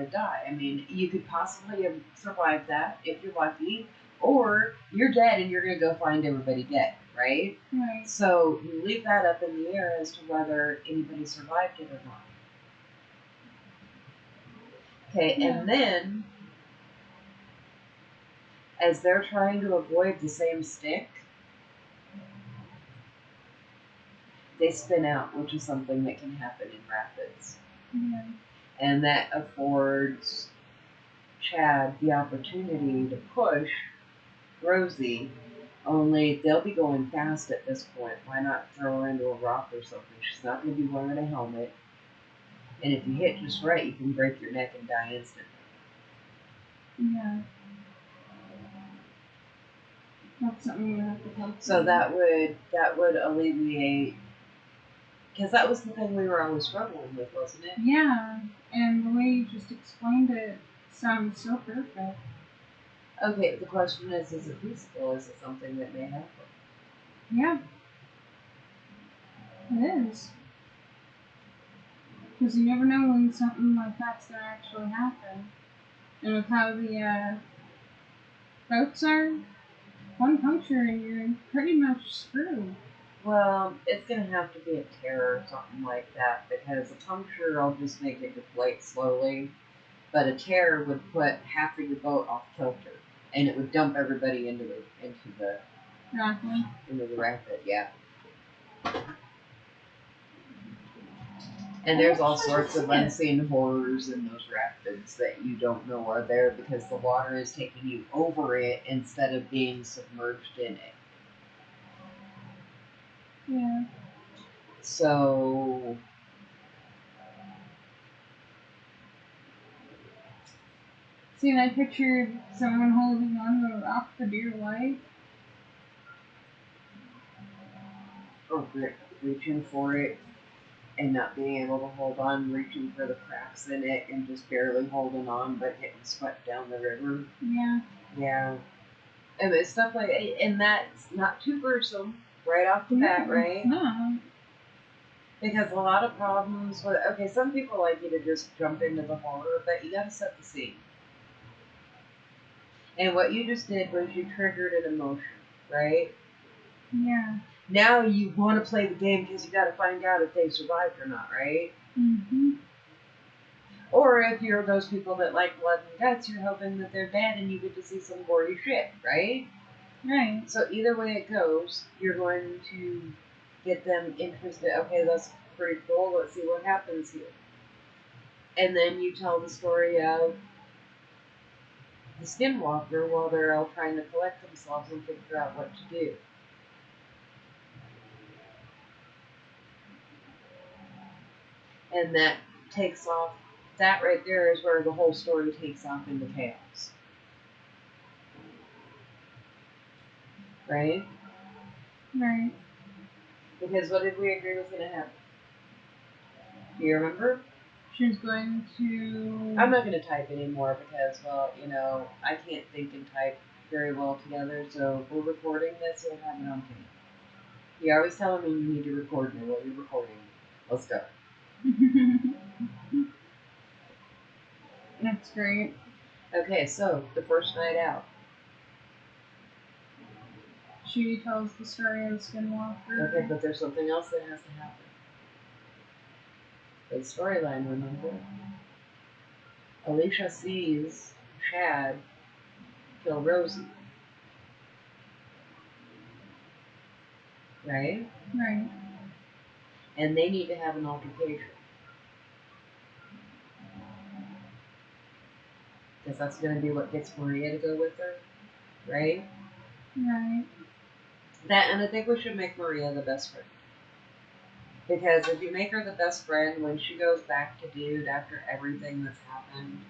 die? I mean, you could possibly have survived that if you're lucky, or you're dead and you're gonna go find everybody dead, right? Right. So you leave that up in the air as to whether anybody survived it or not. Okay, Yeah. and then as they're trying to avoid the same stick, they spin out, which is something that can happen in rapids. Yeah. And that affords Chad the opportunity to push Rosie, only they'll be going fast at this point. Why not throw her into a rock or something? She's not going to be wearing a helmet. And if you hit just right, you can break your neck and die instantly. Yeah. That's something you have to help. So that would alleviate, because that was the thing we were always struggling with, wasn't it? Yeah, and the way you just explained it sounds so perfect. Okay, the question is it feasible? Is it something that may happen? Yeah, it is. Because you never know when something like that's gonna actually happen. And with how the boats are, one puncture and you're pretty much screwed. Well, it's going to have to be a tear or something like that, because a puncture will just make it deflate slowly, but a tear would put half of your boat off kilter, and it would dump everybody into the rapid. Yeah. And there's all sorts of unseen horrors in those rapids that you don't know are there because the water is taking you over it instead of being submerged in it. Yeah. So see, and I pictured someone holding on to a rock for dear life. or reaching for it and not being able to hold on, reaching for the cracks in it and just barely holding on but getting swept down the river. Yeah. Yeah. And it's stuff like, and that's not too gruesome right off the bat, right? No. Because a lot of problems with, okay, some people like you to just jump into the horror, but you gotta set the scene. And what you just did was you triggered an emotion, right? Yeah. Now you want to play the game because you got to find out if they survived or not, right? Mm-hmm. Or if you're those people that like blood and guts, you're hoping that they're dead and you get to see some gory shit, right? Right. So either way it goes, you're going to get them interested. Okay, that's pretty cool. Let's see what happens here. And then you tell the story of the skinwalker while they're all trying to collect themselves and figure out what to do. And that takes off. That right there is where the whole story takes off into chaos. Right? Right. Because what did we agree was going to happen? Do you remember? She's going to. I'm not going to type anymore because, well, you know, I can't think and type very well together. So if we're recording this, you'll have it on tape. You're always telling me you need to record me while you're recording. Let's go. That's great. Okay, so the first night out. She tells the story of the skinwalker. Okay, but there's something else that has to happen. The storyline, remember? Alicia sees Chad kill Rosie. Right? Right. And they need to have an altercation. Because that's going to be what gets Maria to go with her. Right? Right. That, and I think we should make Maria the best friend. Because if you make her the best friend, when she goes back to Dude after everything that's happened,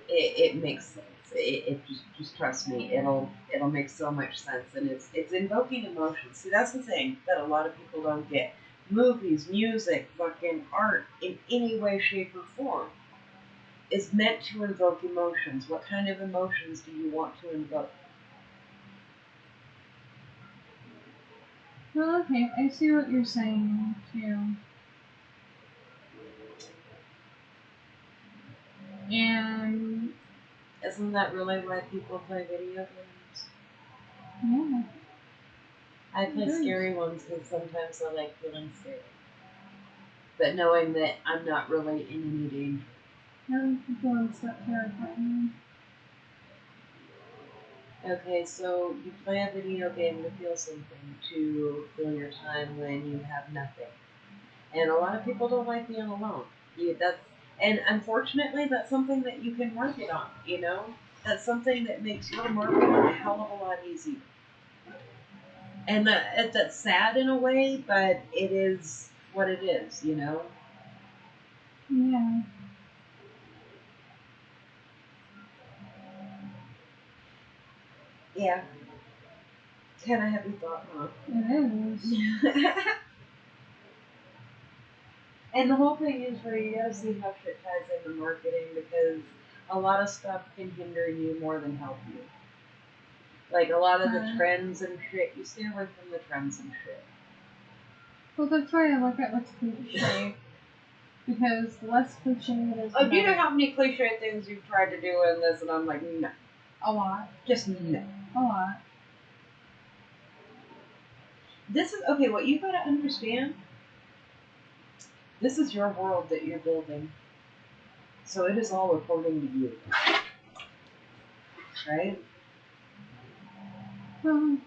it makes sense. it just trust me, it'll make so much sense, and it's invoking emotions. See, that's the thing that a lot of people don't get. Movies, music, fucking art, in any way, shape, or form, is meant to invoke emotions. What kind of emotions do you want to invoke? Well, okay, I see what you're saying too. And Isn't that really why people play video games? yeah, I play it is. scary ones because sometimes I like feeling scared. But knowing that I'm not really in any danger. Other people and stuff terrify me. Okay, so you play a video game to feel something, to fill your time when you have nothing. And a lot of people don't like being alone. And unfortunately, that's something that you can market on, you know? That's something that makes your marketing a hell of a lot easier. And that's sad in a way, but it is what it is, you know? Yeah. Yeah. Kind of heavy thought, huh? It is. And the whole thing is where you gotta see how shit ties into marketing, because a lot of stuff can hinder you more than help you. Like a lot of the Right. trends and shit, you stay away from the trends and shit. Well, that's why I look at what's cliche. Because the less cliche it is, Oh, do you know better. how many cliche things you've tried to do in this, and I'm like, no. A lot. Just no. A lot. This is, okay, what you gotta understand, this is your world that you're building. So it is all according to you. Right? Well,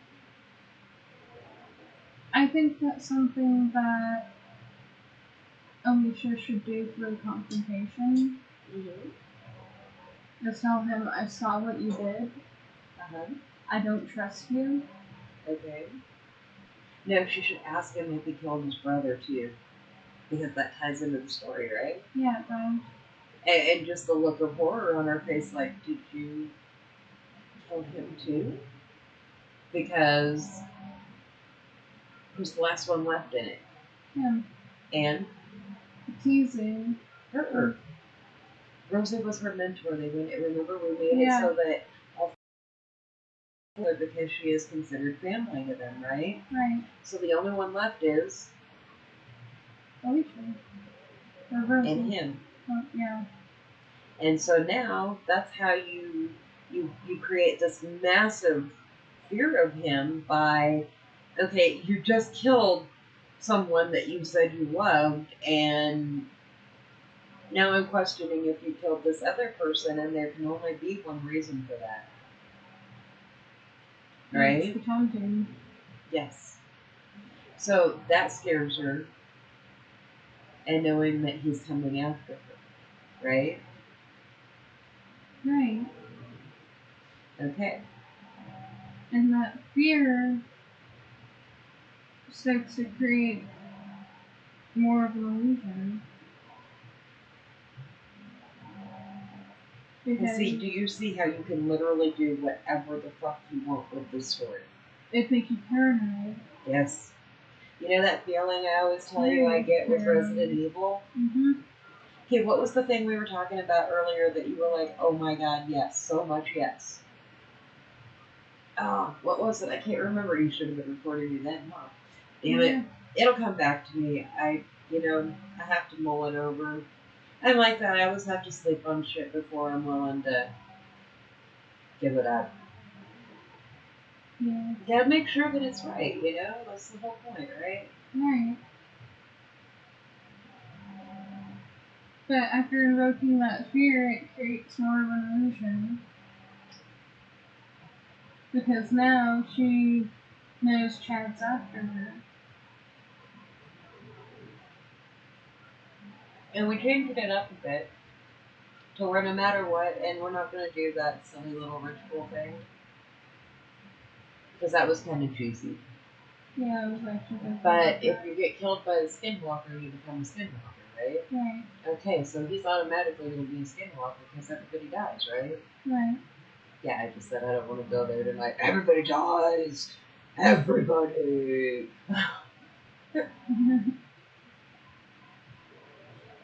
I think that's something that Alicia should do for a confrontation. Mm-hmm. Just tell him, I saw what you did. Uh-huh. I don't trust you. Okay. No, she should ask him if he killed his brother too, because that ties into the story, right? Yeah, it does. And just the look of horror on her face, like, did you kill him too? Because who's the last one left in it? Him. And Teasing. her. Rosie was her mentor. Remember, we made Yeah. it so that all her, because she is considered family to them, right? Right. So the only one left is Alicia. Or Rosie. and him. Oh, yeah. And so now that's how you create this massive fear of him by, okay, you just killed someone that you said you loved, and now I'm questioning if you killed this other person, and there can only be one reason for that. Right? It's the taunting. Yes. So that scares her, and knowing that he's coming after her, right? Right. Okay. And that fear starts to create more of an illusion. And Because see, do you see how you can literally do whatever the fuck you want with this story? it makes you paranoid. Yes. You know that feeling I always tell you I get with Resident Evil? Mm-hmm. Okay, what was the thing we were talking about earlier that you were like, oh my god, yes, so much yes? Oh, what was it? I can't remember. You should have been recording me then, huh? Damn it. It'll come back to me. I have to mull it over. I'm like that. I always have to sleep on shit before I'm willing to give it up. Yeah. You gotta make sure that it's right, you know? That's the whole point, right? Right. But after invoking that fear, it creates more of an illusion. Because now she knows Chad's after her. And we changed it up a bit to where no matter what, and we're not gonna do that silly little ritual thing. Because that was kind of cheesy. Yeah, it was actually good. But if you get killed by the skinwalker, you become a skinwalker, right? Right. Okay, so he's automatically going to be a skinwalker because everybody dies, right? Right. Yeah, I just said I don't want to go there tonight. Everybody dies. Everybody. But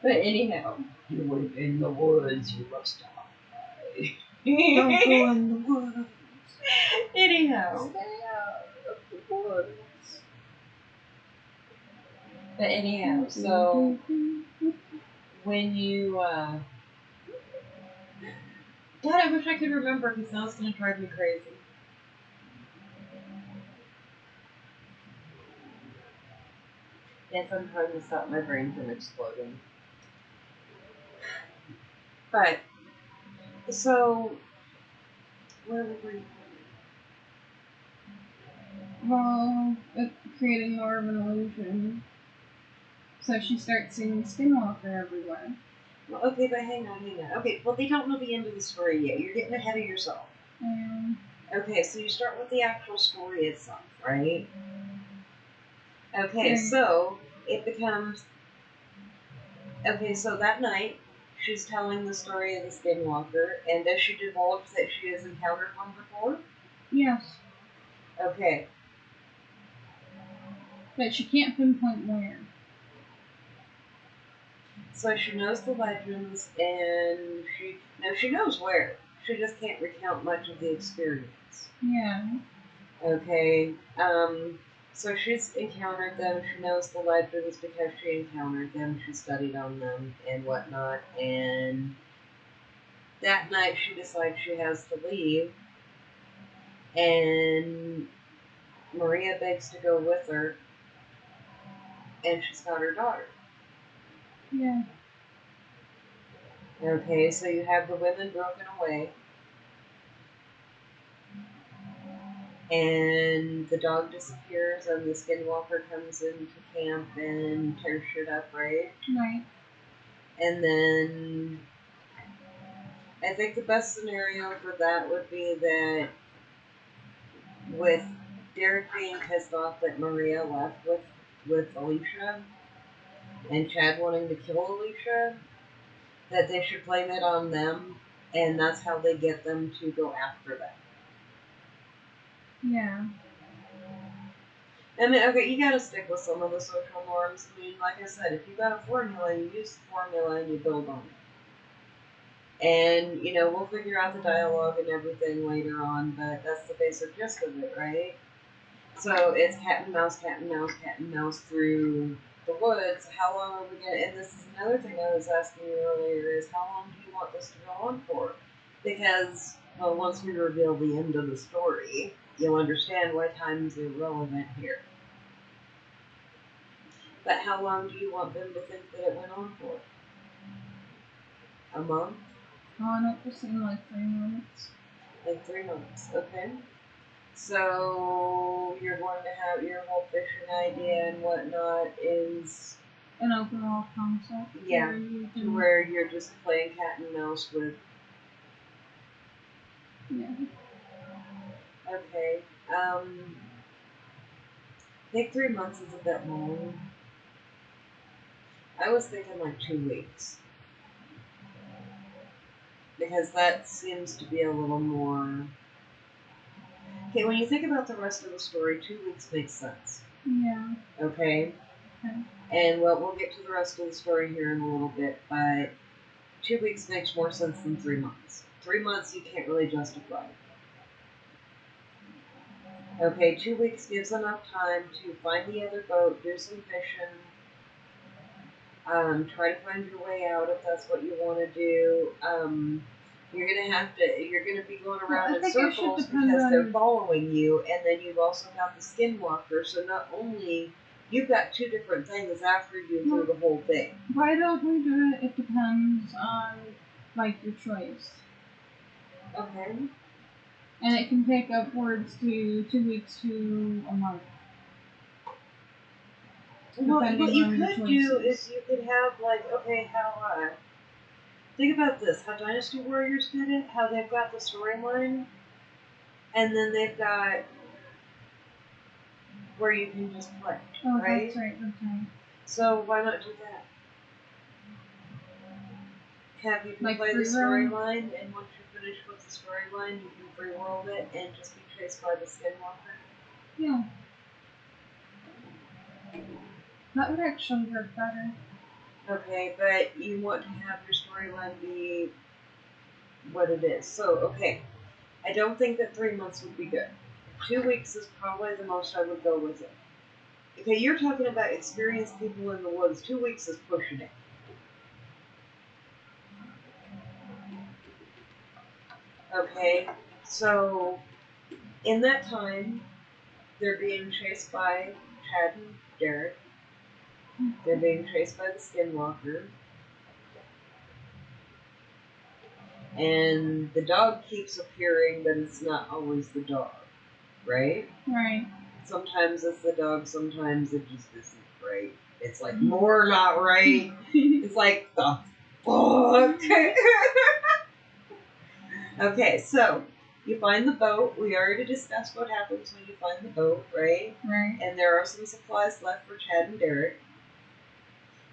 anyhow, you live in the woods. You must die. Don't go in the woods. Anyhow. Stay out of the woods. But anyhow, so when you, God, I wish I could remember because now it's going to drive me crazy. Yes, I'm trying to stop my brain from exploding. But, so, where were we? Well, creating more of an illusion. So she starts seeing Skinwalker everywhere. Well, okay, but hang on. Okay, well, they don't know the end of the story yet. You're getting ahead of yourself. Okay, so you start with the actual story itself, right? Okay, so it becomes... Okay, so that night, she's telling the story of the Skinwalker, and does she divulge that she has encountered one before? Yes. Okay. But she can't pinpoint where. So she knows the legends, and she knows where. She just can't recount much of the experience. Yeah. Okay. So she's encountered them. She knows the legends because she encountered them. She studied on them and whatnot. And that night she decides she has to leave. And Maria begs to go with her. And she's got her daughter. Yeah. Okay, so you have the women broken away. And the dog disappears, and the Skinwalker comes into camp and tears shit up, right? Right. And then I think the best scenario for that would be that with Derek being pissed off that Maria left with Alicia, and Chad wanting to kill Alicia, that they should blame it on them, and that's how they get them to go after them. Yeah. I mean, okay, you gotta stick with some of the social norms. I mean, like I said, if you got a formula, you use the formula and you build on it. And, we'll figure out the dialogue and everything later on, but that's the basic gist of it, right? So it's cat and mouse, cat and mouse, cat and mouse through the woods. How long are we gonna, and this is another thing I was asking you earlier, is how long do you want this to go on for? Because, well, once we reveal the end of the story, you'll understand why time is irrelevant here. But how long do you want them to think that it went on for? A month? Oh, it just seemed like 3 months. Like 3 months, okay. So you're going to have your whole fishing idea and whatnot is An overall concept. Yeah, where you're just playing cat and mouse with. Yeah. Okay. I think 3 months is a bit long. I was thinking like 2 weeks. Because that seems to be a little more. Okay, when you think about the rest of the story, 2 weeks makes sense. Yeah. Okay? Okay. And we'll get to the rest of the story here in a little bit, but 2 weeks makes more sense than 3 months. 3 months you can't really justify. Okay, 2 weeks gives enough time to find the other boat, do some fishing, try to find your way out if that's what you want to do. You're gonna be going around in circles because they're following you, and then you've also got the Skinwalker, so not only you've got 2 different things after you through the whole thing. Why don't we do it? It depends on, your choice. Okay. And it can take upwards to 2 weeks to a month. Well, what you could do is you could have, think about this, how Dynasty Warriors did it, how they've got the storyline, and then they've got where you can just play, right? That's right, that's right. So why not do that? Have you play the storyline, and once you finish with the storyline, you can free world it and just be chased by the Skinwalker. Yeah. That would actually work better. Okay, but you want to have your storyline be what it is. So, okay, I don't think that 3 months would be good. 2 weeks is probably the most I would go with it. Okay, you're talking about experienced people in the woods. 2 weeks is pushing it. Okay, so in that time, they're being chased by Chad and Derek. They're being chased by the Skinwalker. And the dog keeps appearing, but it's not always the dog, right? Right. Sometimes it's the dog, sometimes it just isn't right. It's like more not right. It's like the fuck. Okay, so you find the boat. We already discussed what happens when you find the boat, right? Right. And there are some supplies left for Chad and Derek.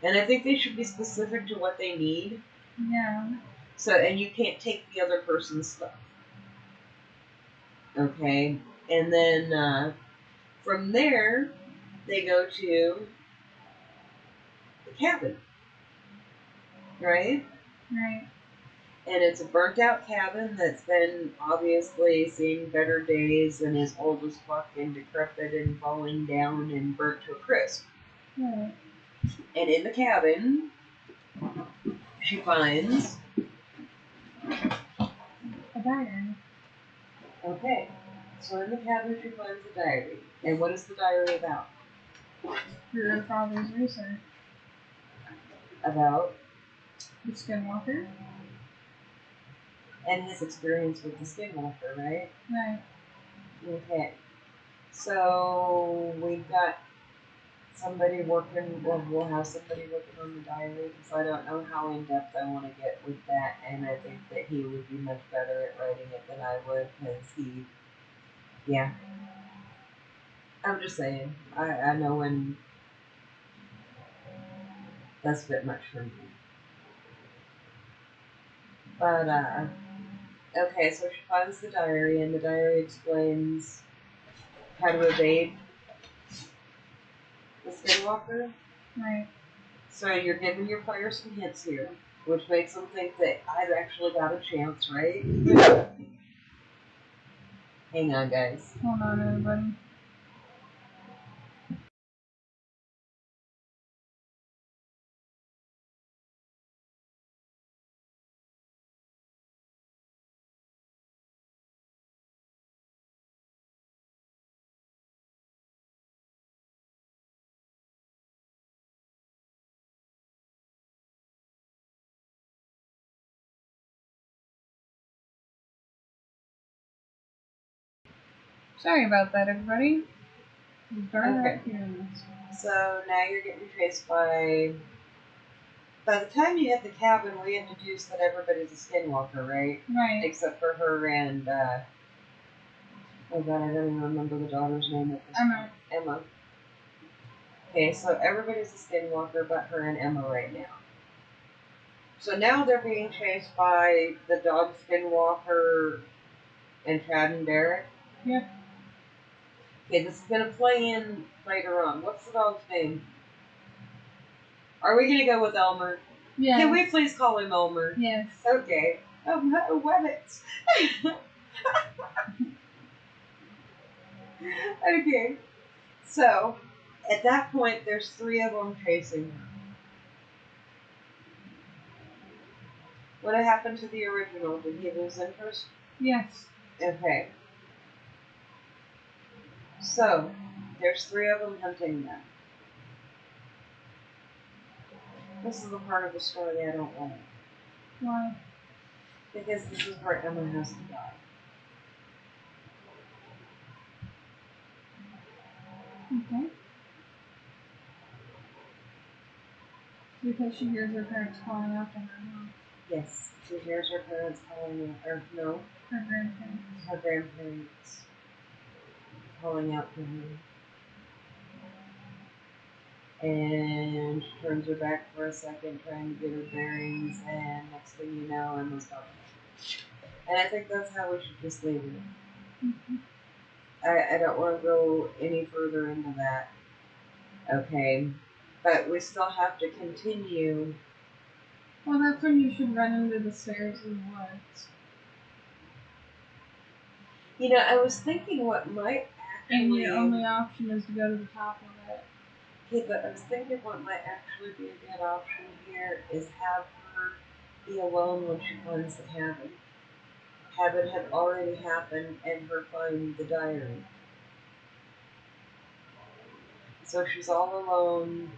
And I think they should be specific to what they need. Yeah. So, and you can't take the other person's stuff. Okay, and then from there, they go to the cabin, right? Right. And it's a burnt out cabin that's been obviously seeing better days and is old as fuck and decrepit and falling down and burnt to a crisp. Right. And in the cabin, she finds. A diary. Okay, so in the cabin, she finds a diary. And what is the diary about? Your father's research. About. The Skinwalker. And his experience with the Skinwalker, right? Right. Okay. So we've got somebody working, well, we'll have somebody working on the diary because I don't know how in depth I want to get with that, and I think that he would be much better at writing it than I would because he, yeah. I'm just saying, I know when that's a bit much for me. But, okay, so she finds the diary, and the diary explains how to evade the Skinwalker. Right. So you're giving your player some hints here, which makes them think that I've actually got a chance, right? Hang on, guys. Hold on, everybody. Sorry about that, everybody. Okay. So now you're getting chased by. By the time you hit the cabin, we introduced that everybody's a Skinwalker, right? Right. Except for her and. Oh god, I don't even remember the daughter's name at this point. Emma. Okay, so everybody's a Skinwalker but her and Emma right now. So now they're being chased by the dog Skinwalker and Chad and Derek. Yeah. Okay, this is gonna play in later on. What's the dog's name? Are we gonna go with Elmer? Yes. Can we please call him Elmer? Yes. Okay. Oh, no, Webbits. Okay. So, at that point, there's 3 of them chasing her. What happened to the original? Did he lose interest? Yes. Okay. So, there's 3 of them hunting them. This is the part of the story I don't like. Why? Because this is where Emma has to die. Okay. Because she hears her parents calling after her, huh? Yes, she hears her parents calling out, or no, Her grandparents. her grandparents calling out to her. And she turns her back for a second, trying to get her bearings, and next thing you know, Emma's gone. And I think that's how we should just leave it. Mhm. I don't want to go any further into that. Okay. But we still have to continue. Well, that's when you should run into the stairs in the woods. You know, I was thinking what might And actually. your only option is to go to the top of it. Okay, but I was thinking what might actually be a good option here is have her be alone when she finds the cabin. Have it have already happened and her find the diary. So she's all alone.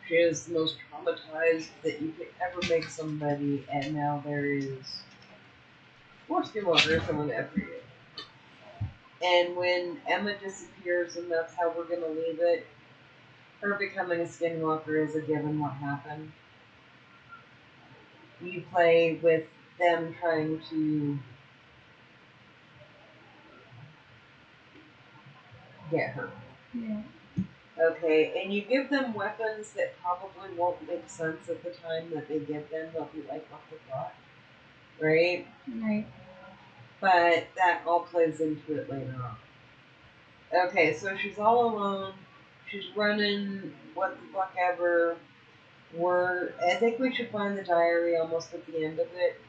She is the most traumatized that you could ever make somebody, and now there is more skinwalkers coming after you. And when Emma disappears, and that's how we're gonna leave it, her becoming a skinwalker is a given what happened. You play with them trying to get her. Yeah. Okay, and you give them weapons that probably won't make sense at the time that they get them. They'll be like, what the fuck? Right? Right. But that all plays into it later on. Okay, so she's all alone. She's running, what the fuck ever. I think we should find the diary almost at the end of it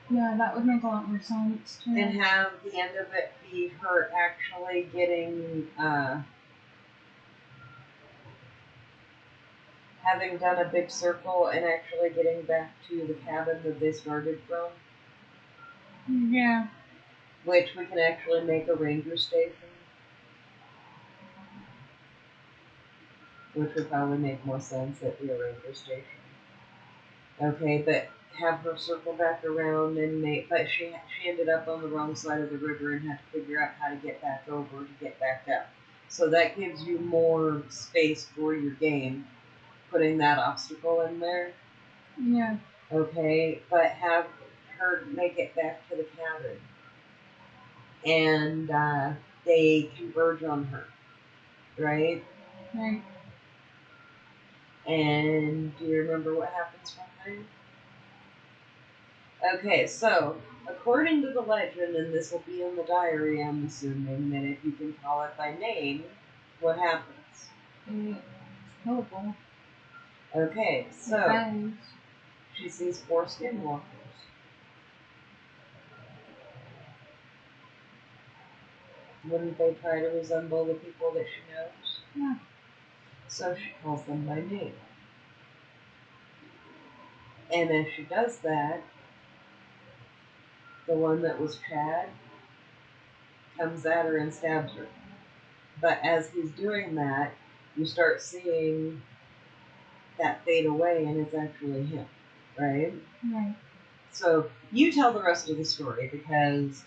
Yeah, that would make a lot more sense too. and have the end of it be her actually getting, having done a big circle and actually getting back to the cabin that they started from, Yeah. which we can actually make a ranger station, which would probably make more sense at the ranger station. Okay, but have her circle back around and but she ended up on the wrong side of the river and had to figure out how to get back over to get back up. So that gives you more space for your game, putting that obstacle in there. Yeah. Okay, but have her make it back to the cabin, and they converge on her, right? Right. And do you remember what happens from there? Okay, so according to the legend, and this will be in the diary, I'm assuming that if you can call it by name, what happens? It's killable. Okay, It so dies. she sees 4 skinwalkers. Wouldn't they try to resemble the people that she knows? Yeah. So she calls them by name. And as she does that, the one that was Chad comes at her and stabs her. But as he's doing that, you start seeing that fade away, and it's actually him, right? Right. So you tell the rest of the story because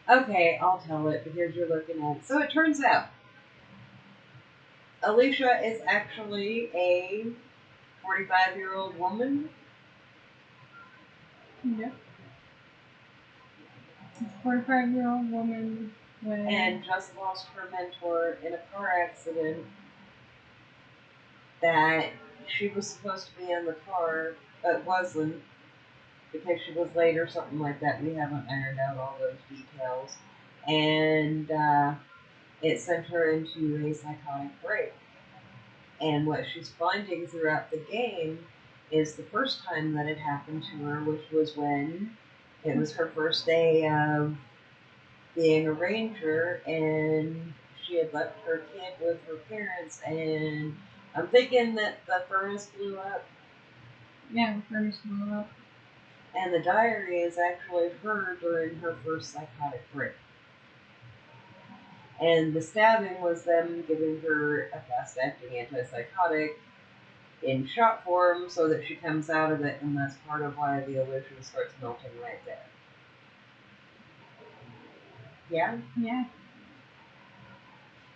okay, I'll tell it because you're looking at it. So it turns out Alicia is actually a 45-year-old woman. Yeah. A 45-year-old woman with. And just lost her mentor in a car accident that she was supposed to be in the car but wasn't because she was late or something like that. We haven't ironed out all those details. And it sent her into a psychotic break. And what she's finding throughout the game is the first time that it happened to her, which was when it was her first day of being a ranger, and she had left her kid with her parents, and I'm thinking that the furnace blew up. Yeah, the furnace blew up. And the diary is actually her during her first psychotic break. And the stabbing was them giving her a fast-acting antipsychotic in shot form so that she comes out of it, and that's part of why the illusion starts melting right there. Yeah? Yeah.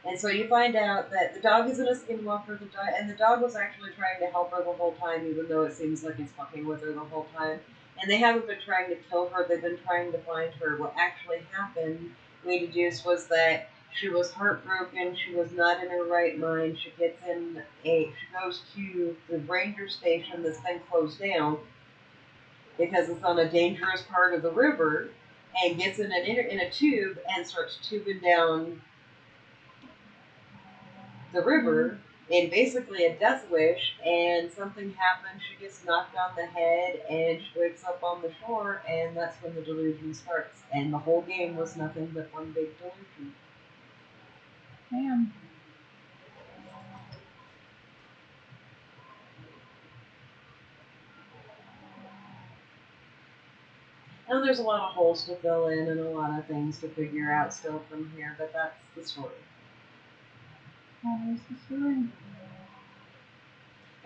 And so you find out that the dog isn't a skinwalker, and the dog was actually trying to help her the whole time, even though it seems like it's fucking with her the whole time. And they haven't been trying to kill her, they've been trying to find her. What actually happened, we deduced, was that She was heartbroken. She was not in her right mind. She goes to the ranger station. This thing closed down because it's on a dangerous part of the river, and gets in a tube and starts tubing down the river in basically a death wish, and something happens. She gets knocked on the head and she wakes up on the shore, and that's when the delusion starts. And the whole game was nothing but one big delusion. Damn. And there's a lot of holes to fill in and a lot of things to figure out still from here, but that's the story. That is the story.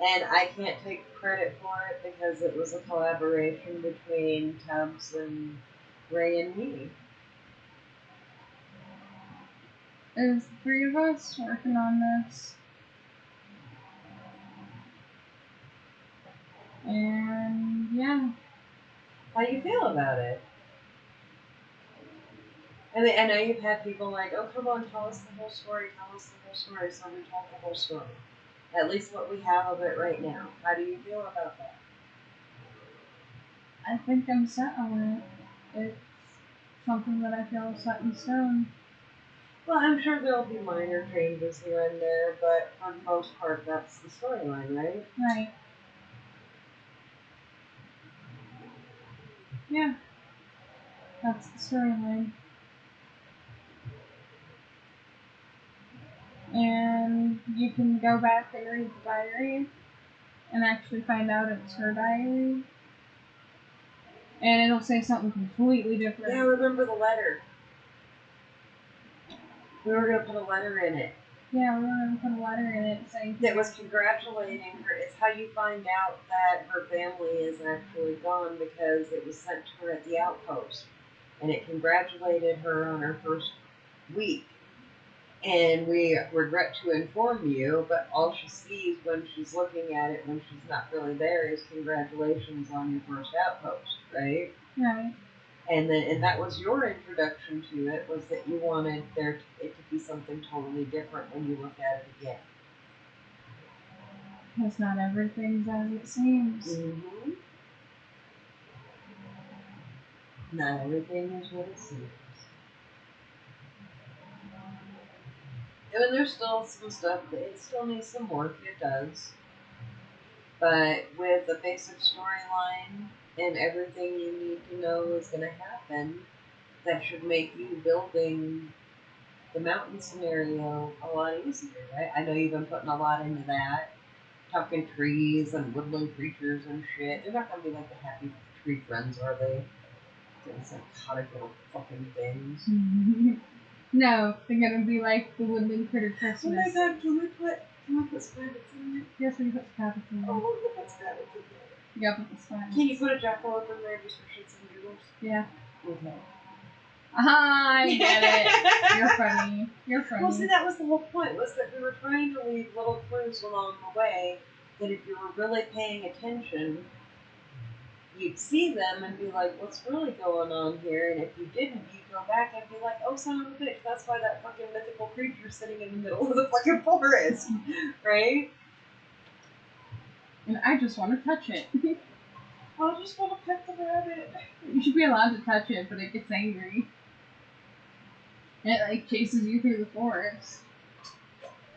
And I can't take credit for it because it was a collaboration between Tubbs and Ray and me. It was the three of us working on this. And yeah. How do you feel about it? I mean, I know you've had people like, oh, come on, tell us the whole story, tell us the whole story. So we told the whole story. At least what we have of it right now. How do you feel about that? I think I'm set on it. It's something that I feel is set in stone. Well, I'm sure there'll be minor changes here and there, but for the most part, that's the storyline, right? Right. Yeah. That's the storyline. And you can go back and read the diary and actually find out it's her diary. And it'll say something completely different. Yeah, I remember the letter. We were going to put a letter in it. Yeah, we were going to put a letter in it saying That was congratulating her. It's how you find out that her family is actually gone, because it was sent to her at the outpost. And it congratulated her on her first week. And we regret to inform you, but all she sees when she's looking at it, when she's not really there, is congratulations on your first outpost, right? Right. And that was your introduction to it, was that you wanted it to be something totally different when you look at it again. Because not everything's as it seems. Mm-hmm. Not everything is what it seems. I mean, there's still some stuff that it still needs some work. It does. But with the basic storyline and everything you need to know is going to happen, that should make you building the mountain scenario a lot easier, right? I know you've been putting a lot into that. Talking trees and woodland creatures and shit. They're not going to be like the happy tree friends, are they? They're psychotic little fucking things. No, they're gonna be like the Woodland Critter Christmas. Oh my god, can we put spiders in there? Yes, we can put spiders in there. Oh, we can put spiders in there. Yeah, put the spiders. Can you put a jackalope in there just for shits and giggles? Yeah. Okay. I get it. You're funny. You're funny. Well, see, that was the whole point, was that we were trying to leave little clues along the way that if you were really paying attention, you'd see them and be like, what's really going on here? And if you didn't, you'd go back and be like, oh, son of a bitch, that's why that fucking mythical creature's sitting in the middle of the fucking forest, right? And I just want to touch it. I just want to pet the rabbit. You should be allowed to touch it, but it gets angry. And it like chases you through the forest.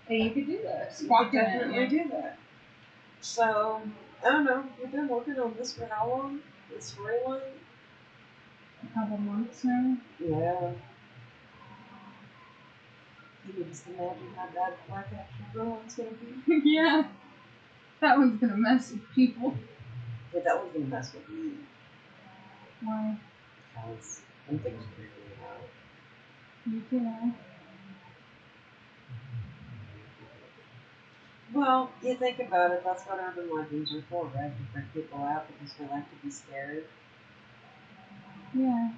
And you could do that. You could Squawking at definitely you. do that. So, I don't know. We've been working on this for how long? The storyline? A couple months now. Yeah. You can just imagine how bad Black Action Girl's gonna be. Yeah. That one's gonna mess with people. Yeah, that one's gonna mess with me. Why? Because some things freak me out. You too. Well, you think about it, that's what urban legends are for, right? To freak people out because we like to be scared. Yeah.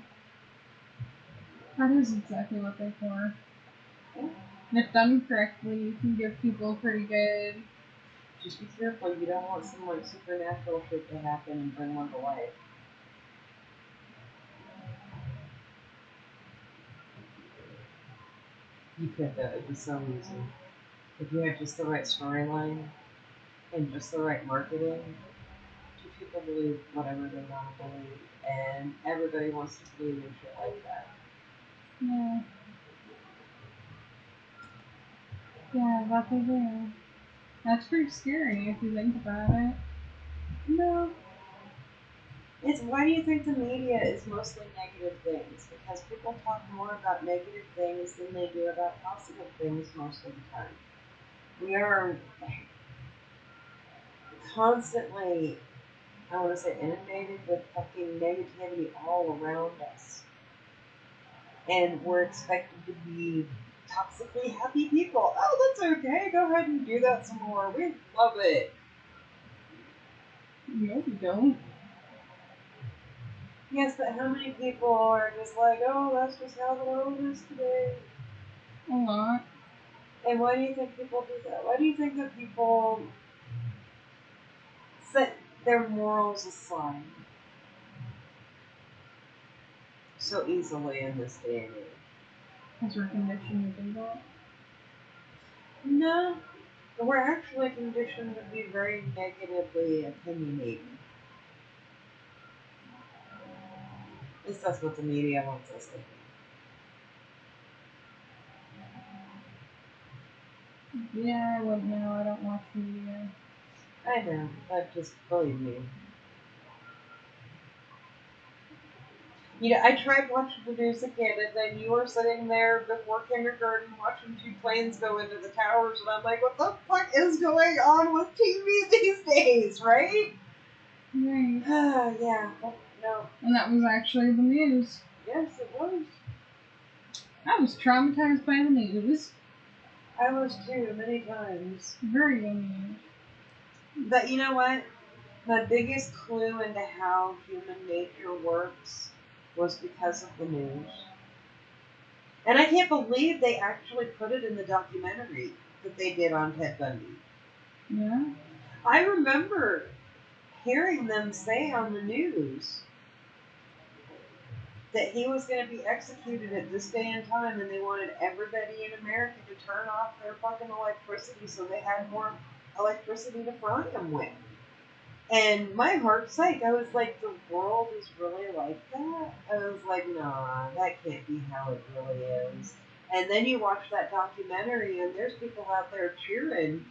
That is exactly what they're for. Yeah. And if done correctly, you can give people pretty good. Just be careful, you don't want some like supernatural shit to happen and bring one to life. You could though. It'd be so easy if you had just the right storyline and just the right marketing. People believe whatever they want to believe, and everybody wants to believe in shit like that. Yeah. Yeah, that's a do. That's pretty scary if you think about it. No. It's why do you think the media is mostly negative things? Because people talk more about negative things than they do about positive things most of the time. We are constantly, I want to say, inundated with fucking negativity all around us. And we're expected to be toxically happy people. Oh, that's okay. Go ahead and do that some more. We love it. No, you don't. Yes, but how many people are just like, oh, that's just how the world is today? A lot. And why do you think people do that? Why do you think that people set their morals aside so easily in this day and age? Because we're conditioned to do that. No, we're actually conditioned to be very negatively opinionated. At least that's what the media wants us to think. Yeah, I wouldn't know. I don't watch media. I know, but just believe me. You know, I tried watching the news again, and then you were sitting there before kindergarten watching two planes go into the towers, and I'm like, what the fuck is going on with TV these days, right? Right. Yeah, no. And that was actually the news. Yes, it was. I was traumatized by the news. I was too, many times. Very young But you know what? The biggest clue into how human nature works was because of the news. And I can't believe they actually put it in the documentary that they did on Ted Bundy. Yeah. I remember hearing them say on the news that he was going to be executed at this day and time, and they wanted everybody in America to turn off their fucking electricity so they had more electricity to fry him with. And my heart sank. I was like, the world is really like that? I was like, nah, that can't be how it really is. And then you watch that documentary, and there's people out there cheering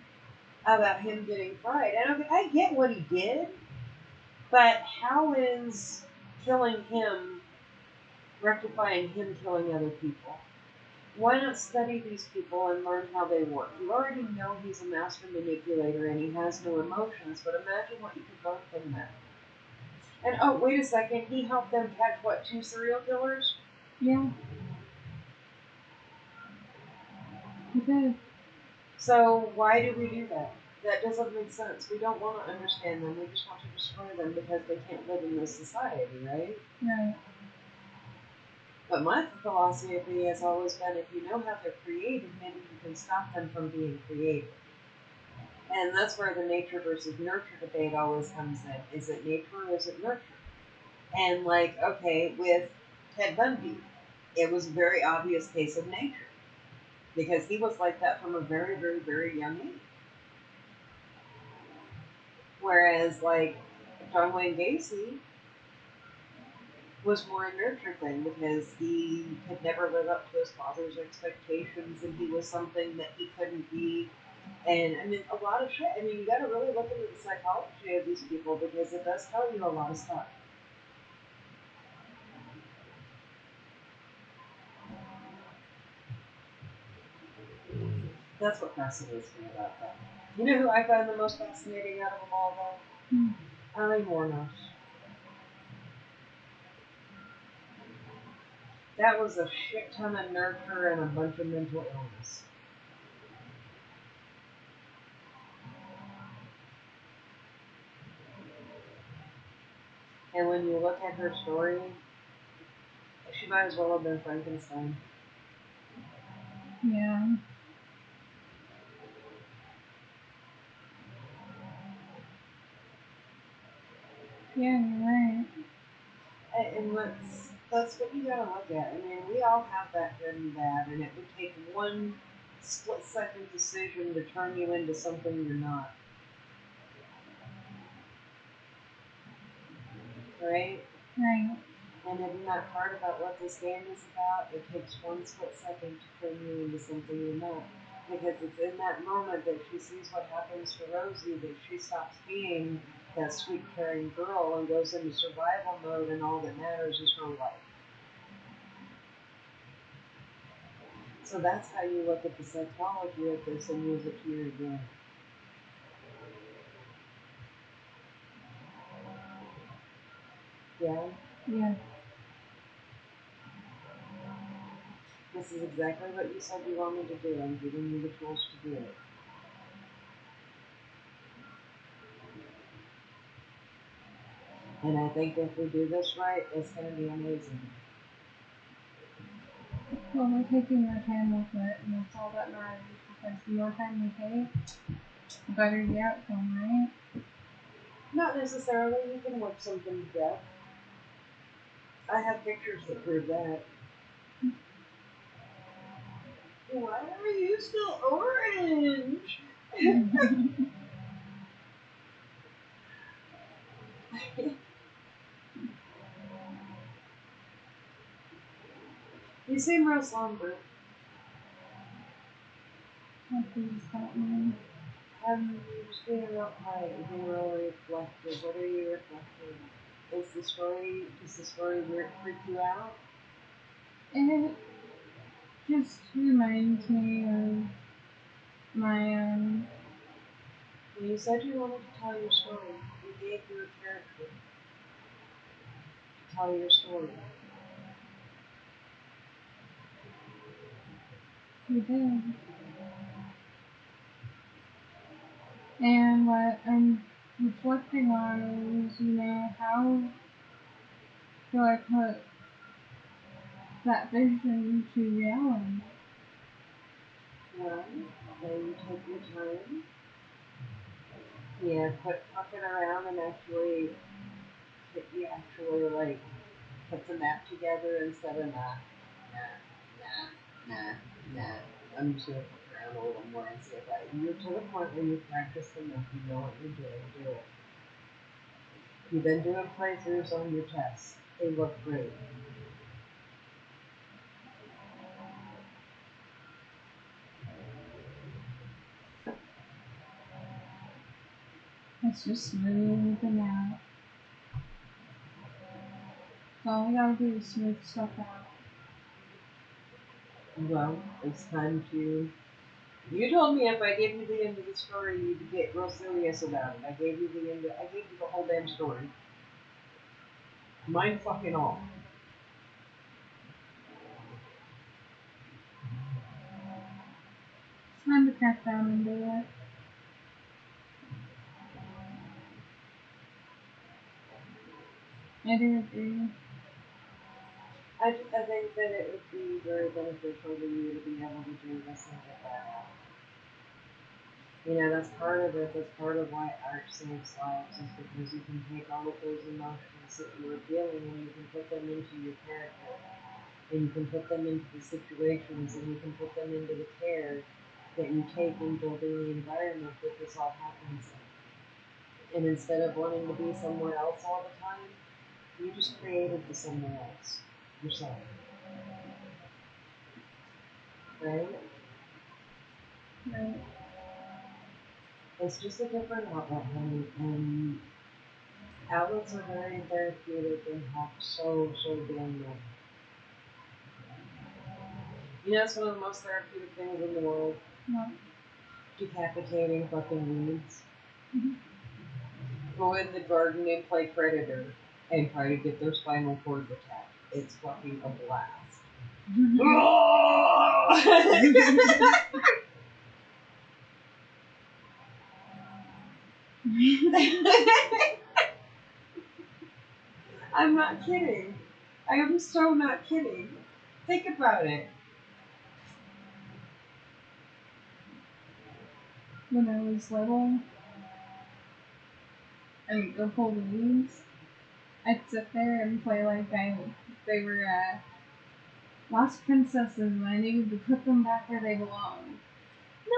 about him getting fried. And I get what he did, but how is killing him rectifying him killing other people? Why not study these people and learn how they work? You already know he's a master manipulator and he has no emotions, but imagine what you could learn from that. And oh, wait a second, he helped them catch what, 2 serial killers? Yeah. He did. So why do we do that? That doesn't make sense. We don't want to understand them. We just want to destroy them because they can't live in this society, right? Right. But my philosophy has always been if you know how they're created, maybe you can stop them from being created. And that's where the nature versus nurture debate always comes in. Is it nature or is it nurture? And like, okay, with Ted Bundy, it was a very obvious case of nature. Because he was like that from a very, very, very young age. Whereas like John Wayne Gacy was more a nurture thing because he could never live up to his father's expectations and he was something that he couldn't be. And I mean, a lot of shit. I mean, you got to really look into the psychology of these people because it does tell you a lot of stuff. That's what fascinates me about them. You know who I find the most fascinating out of them all, though? Ali Mornos. That was a shit ton of nurture and a bunch of mental illness. And when you look at her story, she might as well have been Frankenstein. Yeah. Yeah, you're right. And what's That's what you gotta look at. I mean, we all have that good and bad, and it would take one split-second decision to turn you into something you're not. Right? Right. And isn't that part about what this game is about? It takes one split second to turn you into something you're not. Because it's in that moment that she sees what happens to Rosie that she stops being that sweet, caring girl and goes into survival mode, and all that matters is her life. So that's how you look at the psychology of this and use it to your advantage. Yeah? Yeah. This is exactly what you said you wanted to do. I'm giving you the tools to do it. And I think if we do this right, it's going to be amazing. Well, we're taking our time with it, and that's all that matters. Because the more time we take, the better the outcome, right? Not necessarily. You can work something to death. I have pictures that prove that. Why are you still orange? You seem real somber. What does that mean? You're just being real quiet. You're being real reflective. What are you reflecting? Does the story freak you out? It just reminds me of my, When you said you wanted to tell your story, you gave your character to tell your story. we did. And what I'm reflecting on is, how do I put that vision to reality? Well, then you take your time. Yeah, quit fucking around and actually like put the map together instead of nah. I'm just gonna fuck around a little more and see if you're to the point where you practice enough, you know what you're doing, do it. You've been doing playthroughs on your tests. They look great. It's just smoothing out. All we gotta do is smooth stuff out. Well, it's time to. You told me if I gave you the end of the story, you'd get real serious about it. I gave you the end. I gave you the whole damn story. Mine fucking all. It's time to crack down and do it. I do agree. I think that it would be very beneficial to you to be able to do this and get that out. That's part of it. That's part of why art saves lives, is because you can take all of those emotions that you were feeling and you can put them into your character. And you can put them into the situations and you can put them into the care that you take in building the environment that this all happens in. And instead of wanting to be somewhere else all the time, you just created the somewhere else yourself. Right? Right. It's just a different outlet, honey, and outlets are very therapeutic and help so damn much. It's one of the most therapeutic things in the world. Well, Decapitating fucking weeds. Mhm. Go in the garden and play Predator and try to get their spinal cords attached. It's fucking a blast. I'm not kidding. I am so not kidding. Think about it. When I was little, and go pull the weeds, I'd sit there and play like I They were lost princesses, and I needed to put them back where they belong.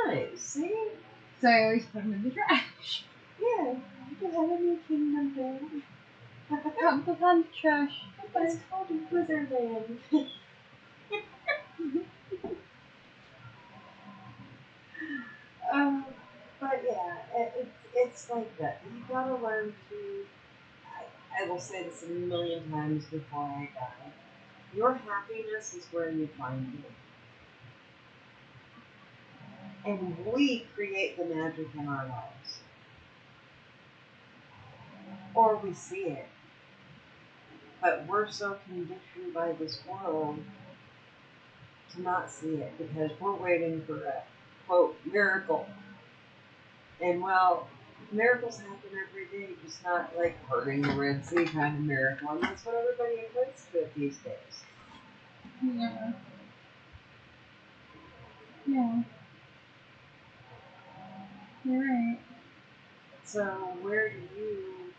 Nice. See? So I always put them in the trash. Yeah. You have a new kingdom there. Put them on the trash. It's called Wizardland. um, but yeah, it's like that. You gotta learn to. I will say this a million times before I die. Your happiness is where you find it. And we create the magic in our lives. Or we see it. But we're so conditioned by this world to not see it because we're waiting for a, quote, miracle. And well, miracles happen every day, just not like parting the Red Sea kind of miracle. And that's what everybody equates to it these days. Yeah. Yeah. You're right. So where do you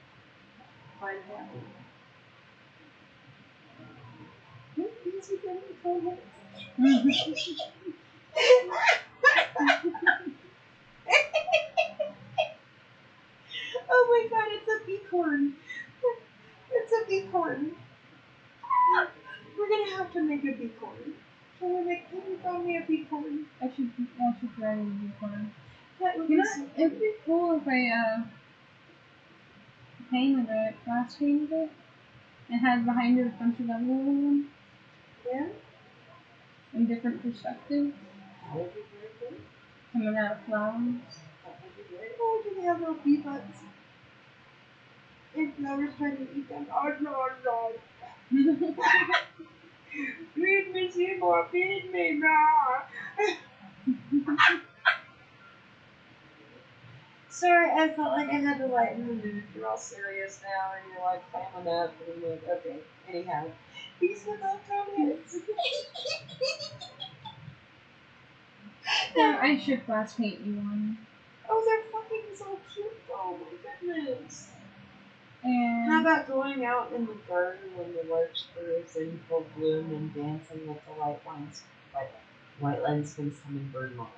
find happy? Easy for me to tell you. Oh my god, it's a beacorn. It's a beacorn. We're gonna have to make a beacorn. Can you find me a beacorn? I should try to do one. That would You be know, so it'd be cool if I painted it, glass painted it, and had behind it a bunch of other little ones yeah. in different perspectives, That would be very good. coming out of flowers. That would be great. Oh, do they have little bee butts? And flowers trying to eat them. Oh no, no. Feed me, Seymour, feed me, no. Sorry, I felt like I had to lighten the mood. You're all serious now, and you're like climbing up, and I'm like, okay. Anyhow, peace without comments. Yeah, I should glass paint you one. Oh, they're fucking so cute. Oh my goodness. And How about going out in the garden when the larkspur is in full bloom and dancing with the white lanskins hummingbird moths?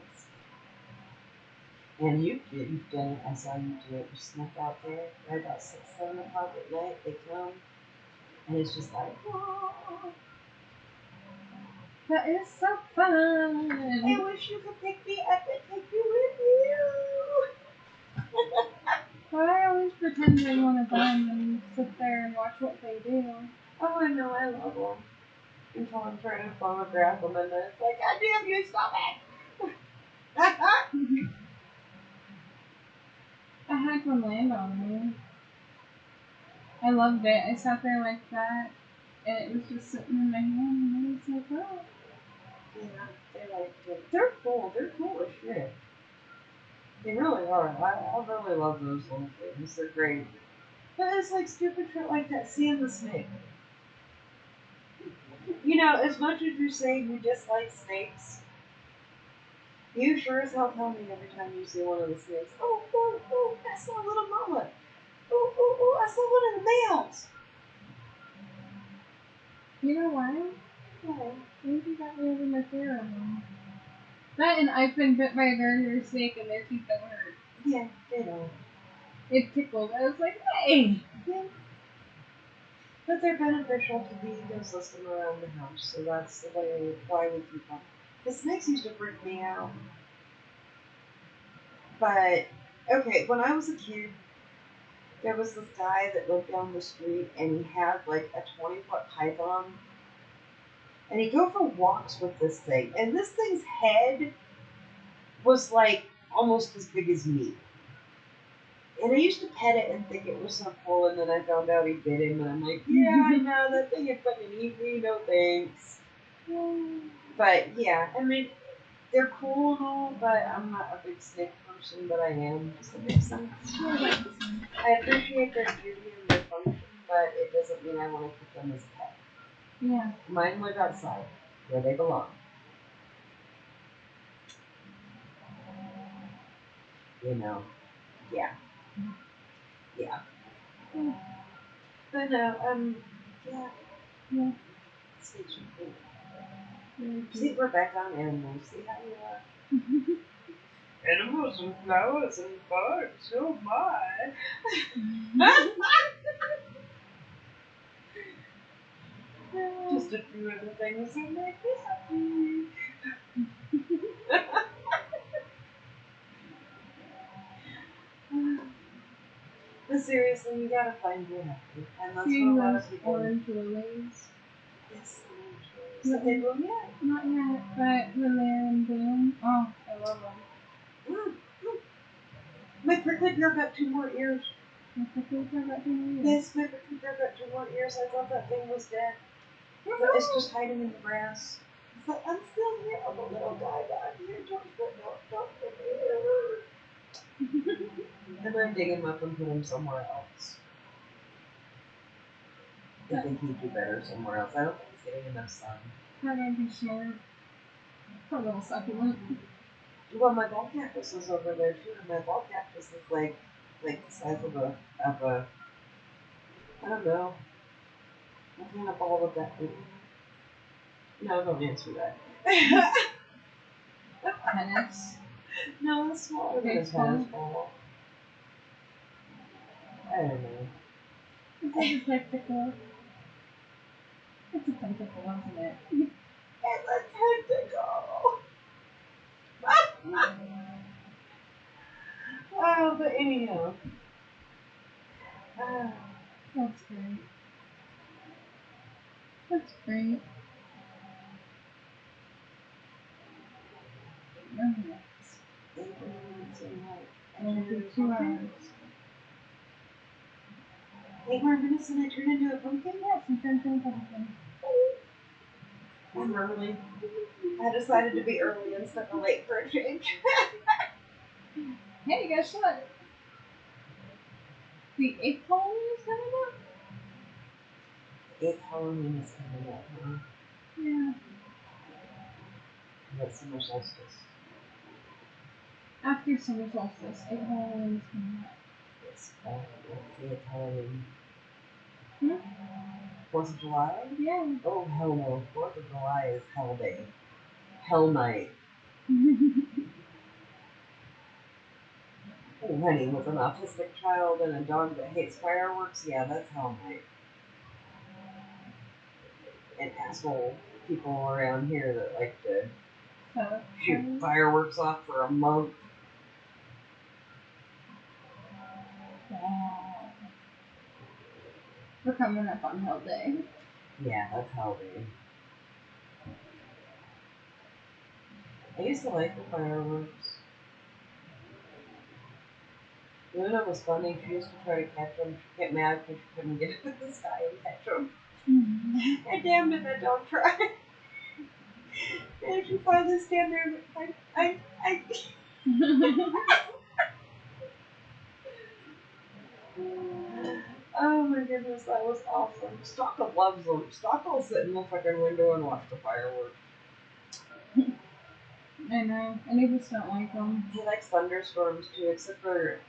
And you've done it. I saw you do it. You snuck out there right about 6, 7 o'clock at night. They come, and it's just like, oh, that is so fun. I wish you could pick me up and take me with you. But I always pretend I'm one of them and sit there and watch what they do. Oh, I know, I love them. Until I'm trying to photograph them, and then it's like, God damn you, stop it! I had one land on me. I loved it. I sat there like that, and it was just sitting in my hand, and I was like, oh. Yeah, they're cool. They're cool as shit. They really are. I really love those little things. They're great. But it's like stupid shit like that. Seeing the snake. You know, as much as you say you dislike snakes, you sure as hell tell me every time you see one of the snakes, oh, oh, oh, that's my little mama. Oh, oh, oh, that's one of the males. You know why? Oh, Maybe that way over my fear of them. That and I've been bit by a garter snake and their teeth don't hurt. yeah, they don't. It tickled. I was like, hey! Yeah. But they're beneficial to the ecosystem around the house, so that's the way why we keep them. The snakes used to freak me out. But okay, when I was a kid, there was this guy that lived down the street, and he had like a 20-foot python, and he'd go for walks with this thing, and this thing's head was like almost as big as me. And I used to pet it and think it was so cool, and then I found out he bit him, and I'm like, yeah, I know, that thing would fucking eat me, no thanks. But yeah, I mean, they're cool and all, but I'm not a big snake person, but I am, just a big sense. I appreciate their beauty and their function, but it doesn't mean I want to keep them as a pet. Yeah. Mine live outside, where they belong. You know, yeah. Yeah. But no, yeah. Yeah. Station cool. Very See, cute. we're back on animals. See how you are? Animals and flowers and birds. Oh my. Just a few of the things that make me happy. But seriously, you gotta find your happy. And that's Seeing what a lot those of people orange lilies. Yes, did they bloom yet? Not yet, but when they're in bloom, oh, I love them. Mm. My prickly pear got 2 more ears. My prickly pear got 2 more ears. Yes, my prickly pear got 2 more ears. I thought that thing was dead. But it's just hiding in the grass. It's like, I'm still here. I'm a little guy back here. Don't get me hurt. And I dig him up and put him somewhere else. I think he'd do better somewhere else. I don't think he's getting enough sun. That might be smart. For a little succulent. Well, my ball cactus is over there too. And my ball cactus is like the size of a I don't know. What kind of ball would that be? No, don't answer that. Tennis. No, it's smaller than a tennis ball. I don't know. It's a tentacle. It's a tentacle, isn't it? It's a tentacle. Oh, but anyhow. That's great. That's great. Only for 2 hours. 8 more minutes and I turn into a pumpkin? Yes, you turned into a pumpkin. I'm early. I decided to be early instead of late for a change. Hey, guess what? The 8th Halloween is coming up? 8th Halloween is coming up, huh? Yeah. That's summer solstice. After summer solstice, 8th Halloween is coming up. It's 8th Halloween. 4th of July? Yeah. Oh, hell no. 4th of July is Hell Day. Hell Night. Oh, honey, with an autistic child and a dog that hates fireworks, yeah, that's Hell Night. And asshole people around here that like to shoot fireworks off for a month. Wow. We're coming up on Hell Day. Yeah, that's Hell Day. I used to like the fireworks. Luna was funny. She used to try to catch them. She'd get mad because she couldn't get up in the sky and catch them. And damn it, that dog tried. And she finally stand there and Oh my goodness, that was awesome. Stockle loves them. Stockle will sit in the fucking window and watch the fireworks. I know. And he just don't like them. He likes thunderstorms too, except for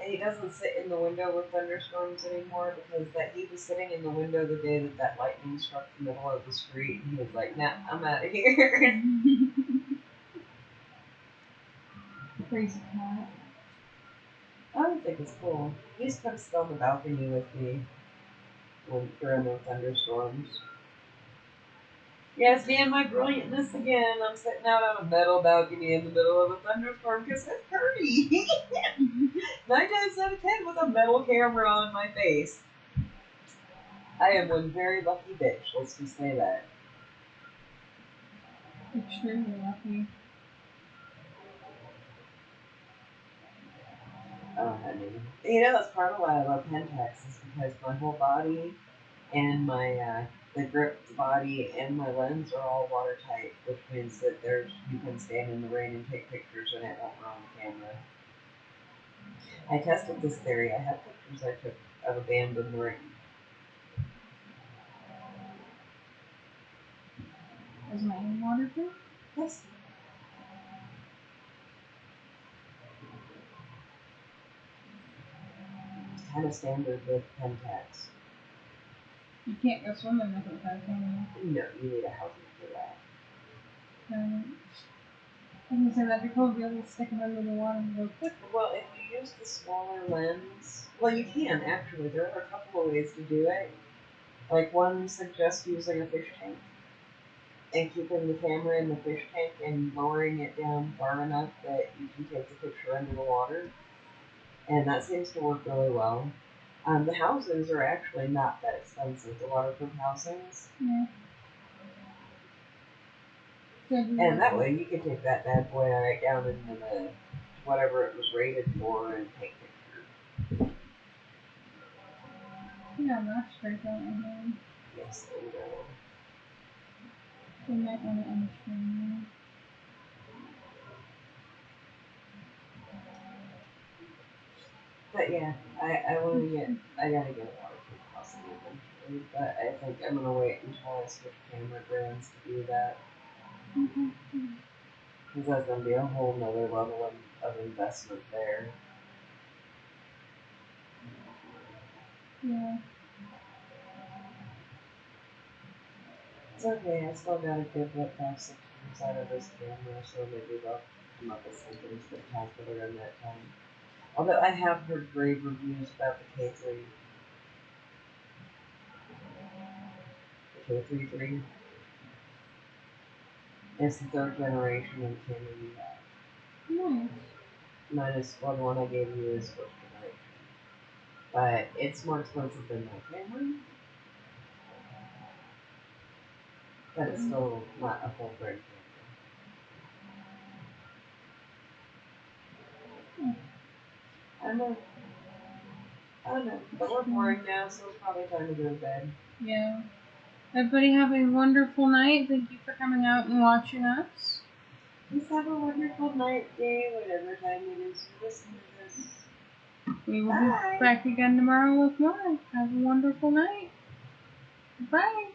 he doesn't sit in the window with thunderstorms anymore because that he was sitting in the window the day that lightning struck the middle of the street and he was like, nah, I'm out of here. Crazy cat. I don't think it's cool. He used to come sit on the balcony with me during the thunderstorms. Yes, me and my brilliantness again. I'm sitting out on a metal balcony in the middle of a thunderstorm because it's pretty. 9 times out of 10 with a metal camera on my face. I am one very lucky bitch, let's just say that. Extremely lucky. Oh, honey. You know, that's part of why I love Pentax is because my whole body and my the grip body and my lens are all watertight, which means that you can stand in the rain and take pictures and it won't ruin the camera. I tested this theory. I have pictures I took of a band in the rain. Is mine waterproof? Yes. It's kind of standard with Pentax. You can't go swimming with it, though, can No, you need a housing for that. you? I was gonna say that'd be cool to be able to stick them under the water and go quick. Well, if you use the smaller lens, well, you can actually. There are a couple of ways to do it. Like one suggests using a fish tank and keeping the camera in the fish tank and lowering it down far enough that you can take the picture under the water, and that seems to work really well. The housings are actually not that expensive, the waterproof housings, Yeah. and that way you can take that bad boy right down into the whatever it was rated for and take pictures. Yeah, that's great, don't I? Yes, they will. We might want to understand But yeah, I gotta get a waterproof housing eventually, but I think I'm gonna wait until I switch camera brands to do that. Because that's gonna be a whole nother level of investment there. Yeah. It's okay, I still got a good what 5-6 years out of this camera, so maybe they'll come up with something spectacular in that time. Although I have heard rave reviews about the K3. The K3 III. It's the third generation of the camera you have. Nice. Minus well, the one I gave you is first generation. But it's more expensive than my camera. But it's still not a full frame camera. I don't know. But we're boring now, so it's probably time to go to bed. Yeah. Everybody have a wonderful night. Thank you for coming out and watching us. Please have a wonderful night, day, whatever time it is you listen to this. We will be back again tomorrow with more. Have a wonderful night. Bye.